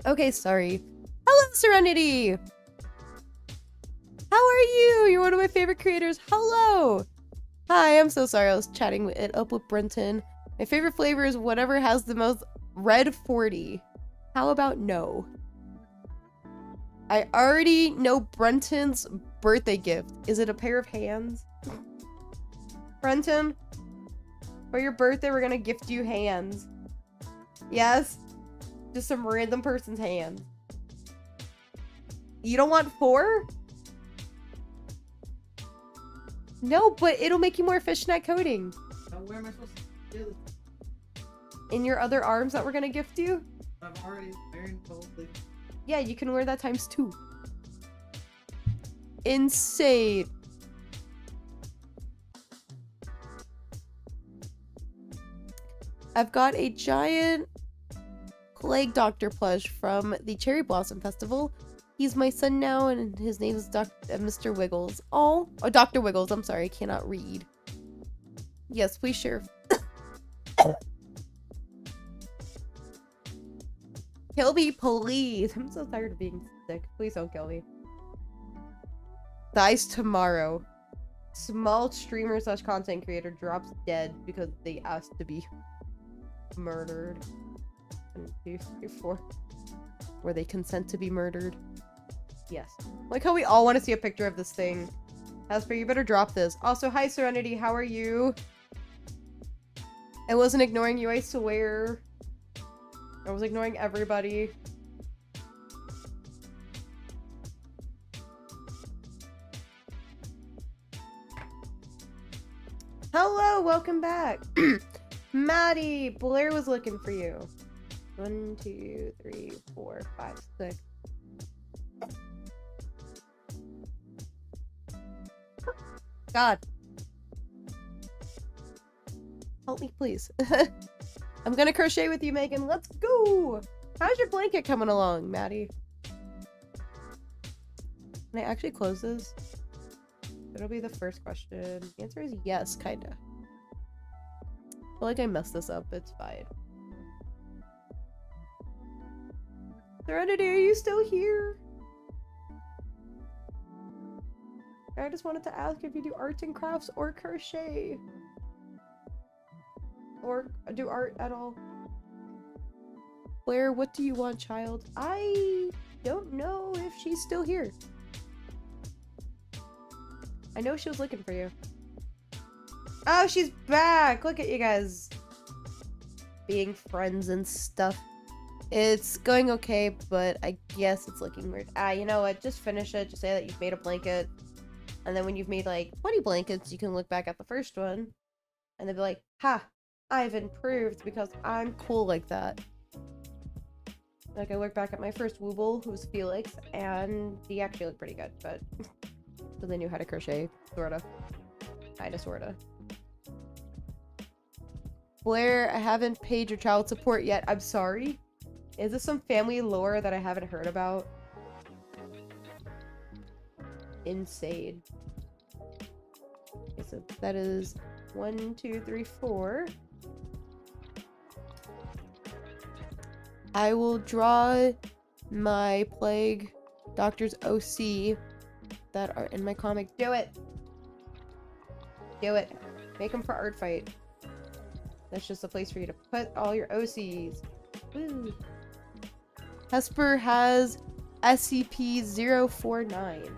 Okay, sorry. Hello, Serenity! How are you? You're one of my favorite creators. Hello! Hi, I'm so sorry. I was chatting it up with Brenton. My favorite flavor is whatever has the most red 40. How about no? I already know Brenton's birthday gift. Is it a pair of hands? Brenton, for your birthday, we're gonna gift you hands. Yes? Just some random person's hand. You don't want 4? No, but it'll make you more efficient at coding. Now, where am I supposed to do this? In your other arms that we're gonna gift you? I'm already wearing both. Yeah, you can wear that times 2. Insane. I've got a giant plague doctor plush from the Cherry Blossom Festival. He's my son now, and his name is Mr. Wiggles. Oh, Dr. Wiggles. I'm sorry, I cannot read. Yes, please share. Kill me, please. I'm so tired of being sick. Please don't kill me. Dies tomorrow. Small streamer / content creator drops dead because they asked to be murdered. 1, 2, 3, 4. Where they consent to be murdered. Yes. Like how we all want to see a picture of this thing. Asper, you better drop this. Also, hi Serenity, how are you? I wasn't ignoring you, I swear. I was ignoring everybody. Hello, welcome back. Maddie, Blair was looking for you. 1, 2, 3, 4, 5, 6. God. Help me, please. I'm gonna crochet with you, Megan. Let's go! How's your blanket coming along, Maddie? Can I actually close this? That'll be the first question. The answer is yes, kinda. I feel like I messed this up. It's fine. Serenity, are you still here? I just wanted to ask if you do arts and crafts or crochet. Or do art at all. Blair, what do you want, child? I don't know if she's still here. I know she was looking for you. Oh, she's back! Look at you guys. Being friends and stuff. It's going okay, but I guess it's looking weird. You know what? Just finish it. Just say that you've made a blanket. And then when you've made like 20 blankets, you can look back at the first one. And they'll be like, ha! I've improved because I'm cool like that. Like, I look back at my first Wooble, who's Felix, and he actually looked pretty good, but so they knew how to crochet, sorta. Kinda, sorta. Blair, I haven't paid your child support yet. I'm sorry. Is this some family lore that I haven't heard about? Insane. Okay, so that is 1, 2, 3, 4. I will draw my plague doctor's OC that are in my comic. Do it! Do it. Make them for art fight. That's just a place for you to put all your OCs. Woo! Hesper has SCP-049.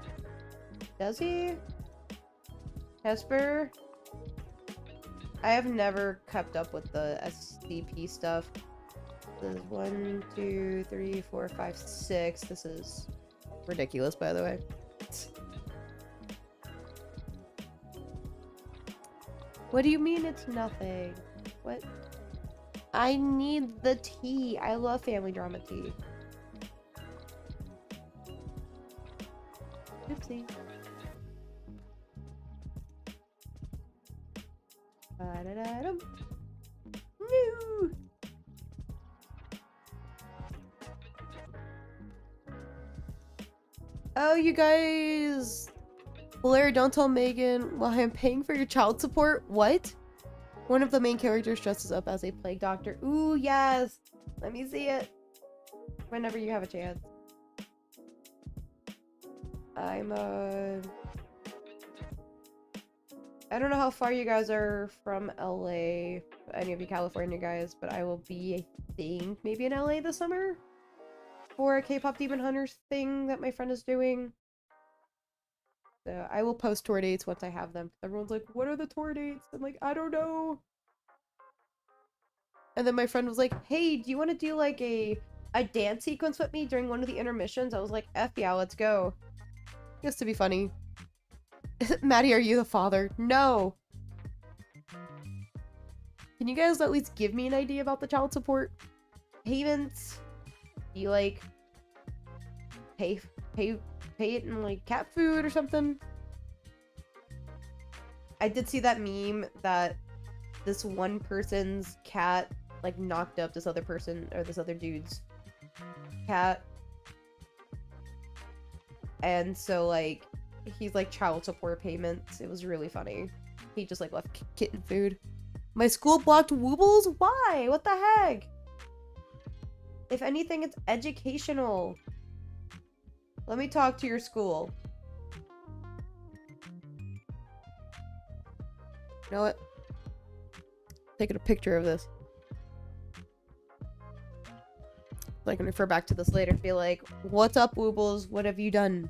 Does he? Hesper? I have never kept up with the SCP stuff. This is 1, 2, 3, 4, 5, 6. This is ridiculous, by the way. What do you mean it's nothing? What? I need the tea. I love family drama tea. Oopsie. Ba-da-da-dum. No! Oh, you guys! Blair, don't tell Megan while I'm paying for your child support. What? One of the main characters dresses up as a plague doctor. Ooh, yes! Let me see it. Whenever you have a chance. I don't know how far you guys are from LA, any of you California guys, but I will be, I think, maybe in LA this summer for a K-pop Demon Hunters thing that my friend is doing. So I will post tour dates once I have them. Everyone's like, what are the tour dates? I'm like, I don't know. And then my friend was like, hey, do you want to do like a dance sequence with me during one of the intermissions? I was like, F yeah, let's go. Just to be funny. Maddie, are you the father? No. Can you guys at least give me an idea about the child support payments? Do you like pay it in like cat food or something? I did see that meme that this one person's cat like knocked up this other person or this other dude's cat. And so like he's like child support payments. It was really funny. He just like left kitten food. My school blocked Woobles? Why? What the heck? If anything, it's educational. Let me talk to your school. You know what? Taking a picture of this. I can refer back to this later and be like, what's up, Woobles? What have you done?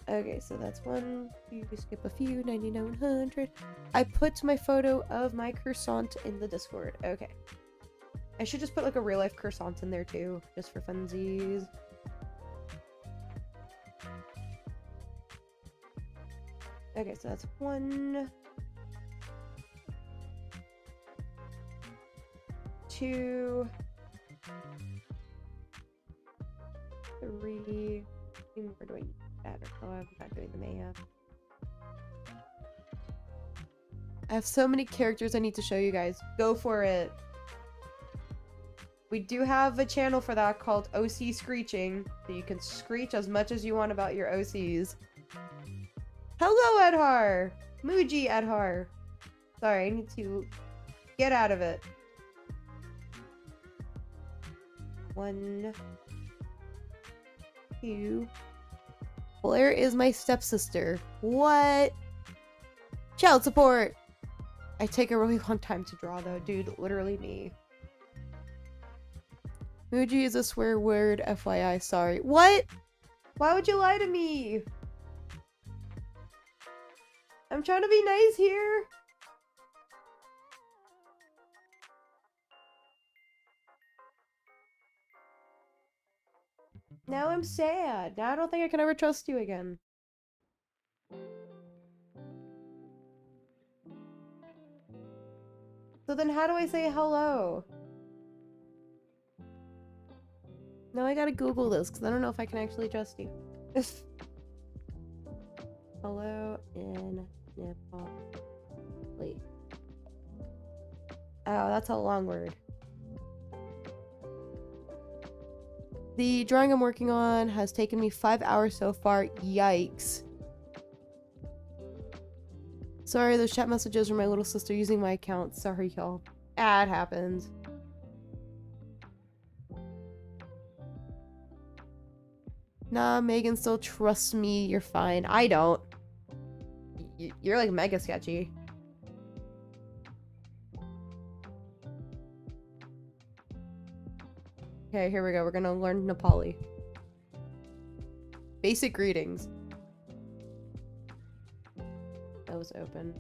Okay, so that's 1, 2, we skip a few, 99, 100. I put my photo of my croissant in the Discord. Okay. I should just put like a real life croissant in there too, just for funsies. Okay, so that's 1, 2, 3. We're doing that, or I'm not doing the math. I have so many characters I need to show you guys. Go for it. We do have a channel for that called OC Screeching, so you can screech as much as you want about your OCs. Hello, Edhar! Muji Edhar. Sorry, I need to get out of it. 1, 2. Blair is my stepsister. What? Child support! I take a really long time to draw though, dude. Literally me. Muji is a swear word, FYI, sorry. What? Why would you lie to me? I'm trying to be nice here. Now I'm sad. Now I don't think I can ever trust you again. So then how do I say hello? Now I gotta Google this because I don't know if I can actually trust you. Hello in Nepal. Wait. Oh, that's a long word. The drawing I'm working on has taken me 5 hours so far. Yikes. Sorry, those chat messages from my little sister using my account. Sorry, y'all. Ah, it happens. Nah, Megan still trusts me. You're fine. I don't. You're like mega sketchy. Okay, here we go. We're gonna learn Nepali. Basic greetings. That was open.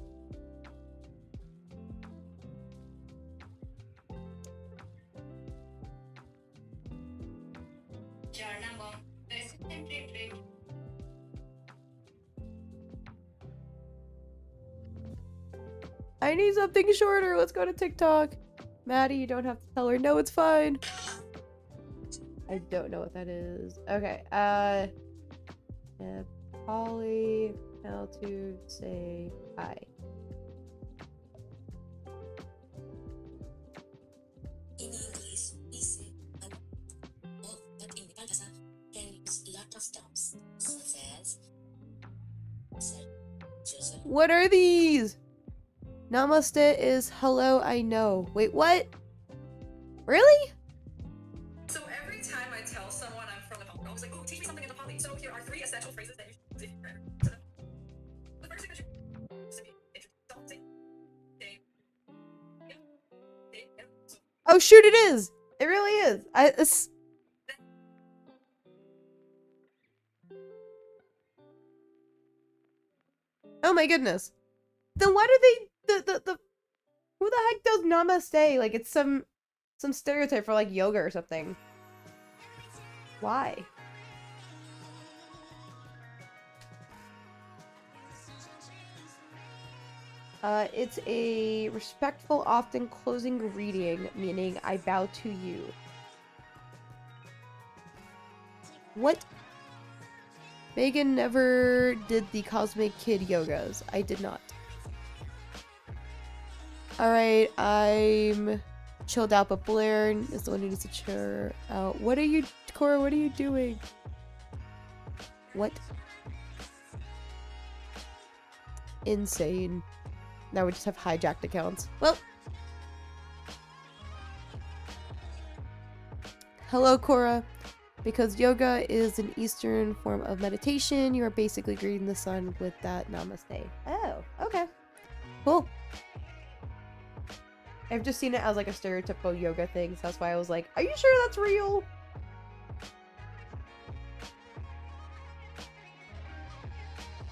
I need something shorter. Let's go to TikTok. Maddie, you don't have to tell her. No, it's fine. I don't know what that is. Okay, Polly, how to say hi. In English, we say hello, but in Bahasa can use lot of terms such as What are these? Namaste is hello, I know. Wait, what? Really? So every time I tell someone I'm from Nepal, I always like, oh, teach me something in Nepali. So here are 3 essential phrases that you should use if you're ever to Nepal. The first thing that you should be introduced to say, Oh shoot, it is! It really is. It's... Oh my goodness. Then why do they who the heck does namaste? Like it's some stereotype for like yoga or something. Why? It's a respectful, often closing greeting, meaning I bow to you. What? Megan never did the Cosmic Kid yogas. I did not. Alright, I'm chilled out, but Blair is the one who needs to chill out. What are you, Cora, what are you doing? What? Insane. Now we just have hijacked accounts. Well. Hello, Cora. Because yoga is an Eastern form of meditation, you are basically greeting the sun with that namaste. Oh, okay. Cool. I've just seen it as like a stereotypical yoga thing, so that's why I was like, are you sure that's real?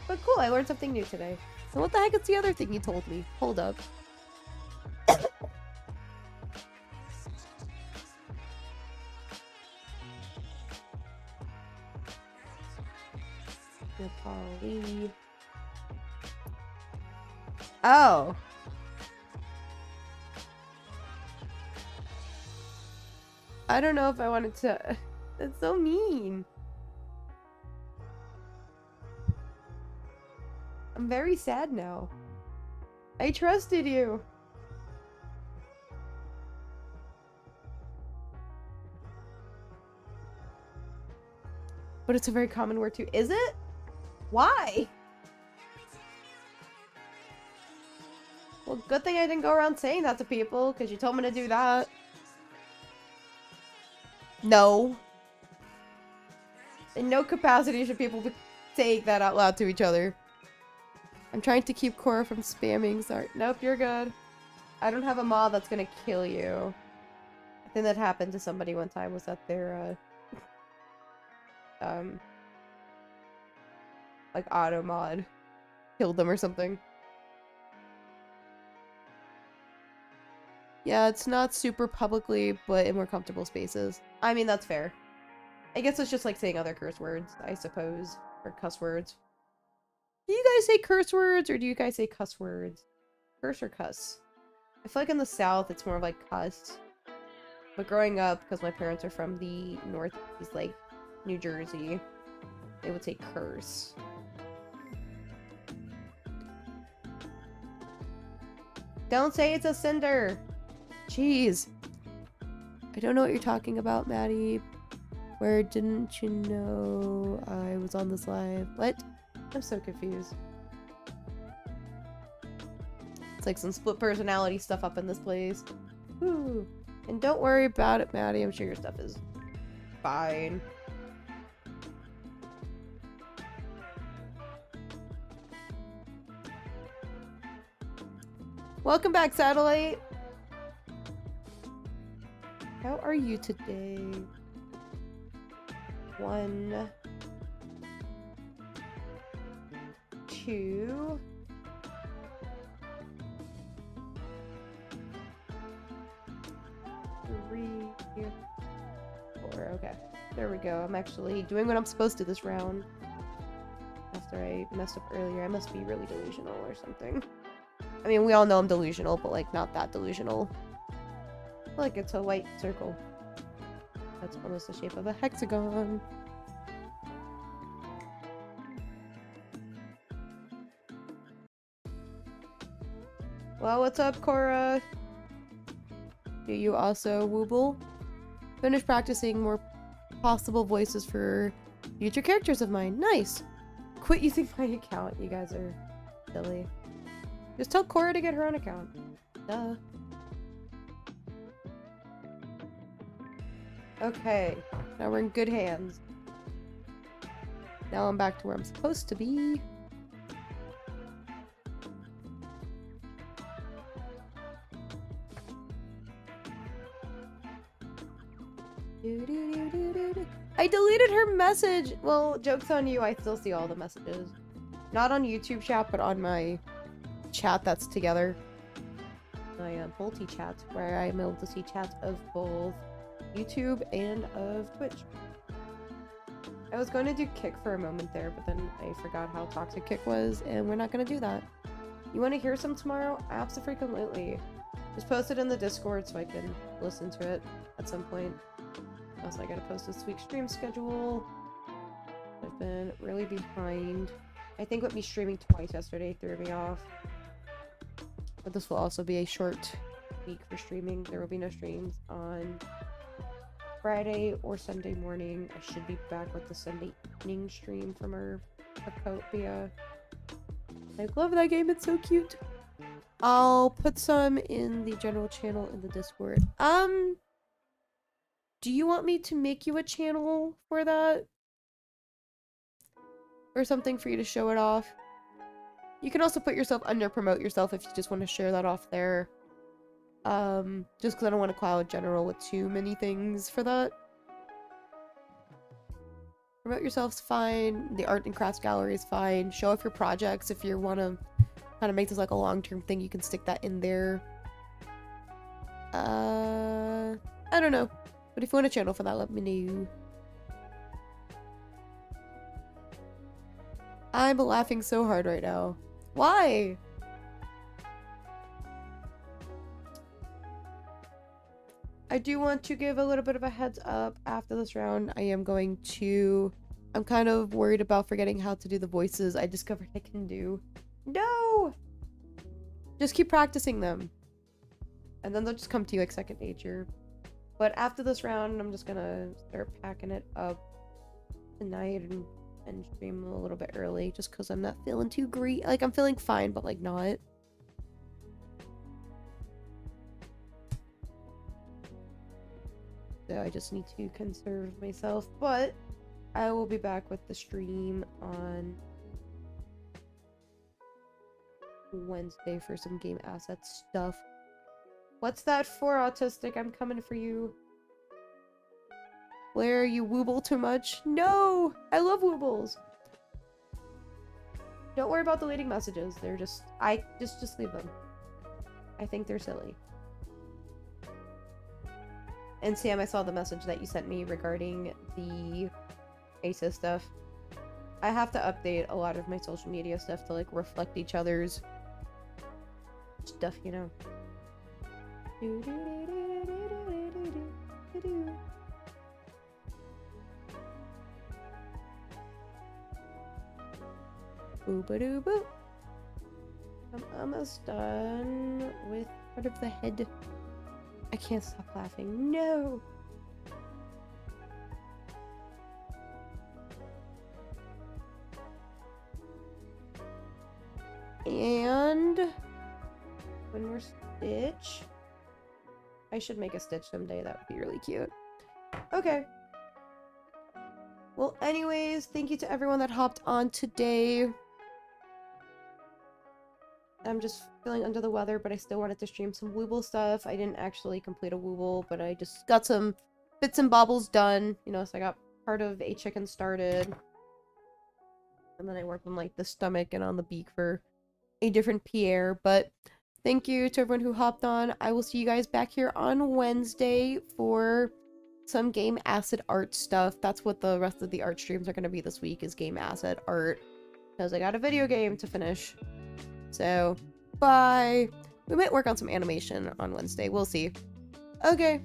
But cool, I learned something new today. So what the heck is the other thing you told me? Hold up. Nepali. Oh. I don't know if I wanted to. That's so mean. I'm very sad now. I trusted you. But it's a very common word too. Is it? Why? Well, good thing I didn't go around saying that to people, because you told me to do that. No. In no capacity should people be saying that out loud to each other. I'm trying to keep Cora from spamming. Sorry. Nope, you're good. I don't have a mod that's gonna kill you. I think that happened to somebody one time, was that their, like, auto mod killed them or something. Yeah, it's not super publicly, but in more comfortable spaces. I mean, that's fair. I guess it's just like saying other curse words, I suppose. Or cuss words. Do you guys say curse words, or do you guys say cuss words? Curse or cuss? I feel like in the South it's more like cuss. But growing up, because my parents are from the Northeast, like New Jersey, they would say curse. Don't say it's a cinder! Jeez. I don't know what you're talking about, Maddie. Where didn't you know I was on this live? What? I'm so confused. It's like some split personality stuff up in this place. Woo. And don't worry about it, Maddie. I'm sure your stuff is fine. Welcome back, Satellite. How are you today? 1, 2. 3, 4. Okay, there we go. I'm actually doing what I'm supposed to this round. After I messed up earlier, I must be really delusional or something. I mean, we all know I'm delusional, but like not that delusional. I feel like it's a white circle. That's almost the shape of a hexagon. Well, what's up, Cora? Do you also wooble? Finish practicing more possible voices for future characters of mine. Nice! Quit using my account. You guys are silly. Just tell Cora to get her own account. Duh. Okay. Now we're in good hands. Now I'm back to where I'm supposed to be. I deleted her message! Well, joke's on you, I still see all the messages. Not on YouTube chat, but on my chat that's together. My multi-chat, where I'm able to see chats of both YouTube and of Twitch. I was going to do Kick for a moment there, but then I forgot how toxic Kick was, and we're not going to do that. You want to hear some tomorrow? Absolutely. Just post it in the Discord so I can listen to it at some point. Also, I gotta post this week's stream schedule. I've been really behind. I think with me streaming twice yesterday threw me off. But this will also be a short week for streaming. There will be no streams on Friday or Sunday morning. I should be back with the Sunday evening stream from our Acopia. I love that game, it's so cute. I'll put some in the general channel in the Discord. Do you want me to make you a channel for that? Or something for you to show it off? You can also put yourself under promote yourself if you just want to share that off there. Just because I don't want to cloud general with too many things for that. Promote yourself's fine. The art and crafts gallery is fine. Show off your projects if you want to kind of make this like a long-term thing. You can stick that in there. I don't know. But if you want a channel for that, let me know. I'm laughing so hard right now. Why? I do want to give a little bit of a heads up after this round. I'm kind of worried about forgetting how to do the voices I discovered I can do. No! Just keep practicing them. And then they'll just come to you like second nature. But after this round, I'm just gonna start packing it up tonight and stream a little bit early, just because I'm not feeling too great. Like, I'm feeling fine, but, like, not. So I just need to conserve myself. But I will be back with the stream on Wednesday for some game asset stuff. What's that for, Autistic? I'm coming for you. Blair, you wooble too much? No! I love woobles! Don't worry about deleting messages. They're just... just leave them. I think they're silly. And Sam, I saw the message that you sent me regarding the ACES stuff. I have to update a lot of my social media stuff to, like, reflect each other's stuff, you know. Boo-ba-doo-boo. I'm almost done with part of the head. I can't stop laughing. No! And when we're stitch, I should make a stitch someday. That would be really cute. Okay. Well, anyways, thank you to everyone that hopped on today. I'm just feeling under the weather, but I still wanted to stream some Wooble stuff. I didn't actually complete a Wooble, but I just got some bits and bobbles done. You know, so I got part of a chicken started. And then I worked on, like, the stomach and on the beak for a different Pierre. But thank you to everyone who hopped on. I will see you guys back here on Wednesday for some game asset art stuff. That's what the rest of the art streams are going to be this week, is game asset art. Because I got a video game to finish. So, bye. We might work on some animation on Wednesday. We'll see. Okay.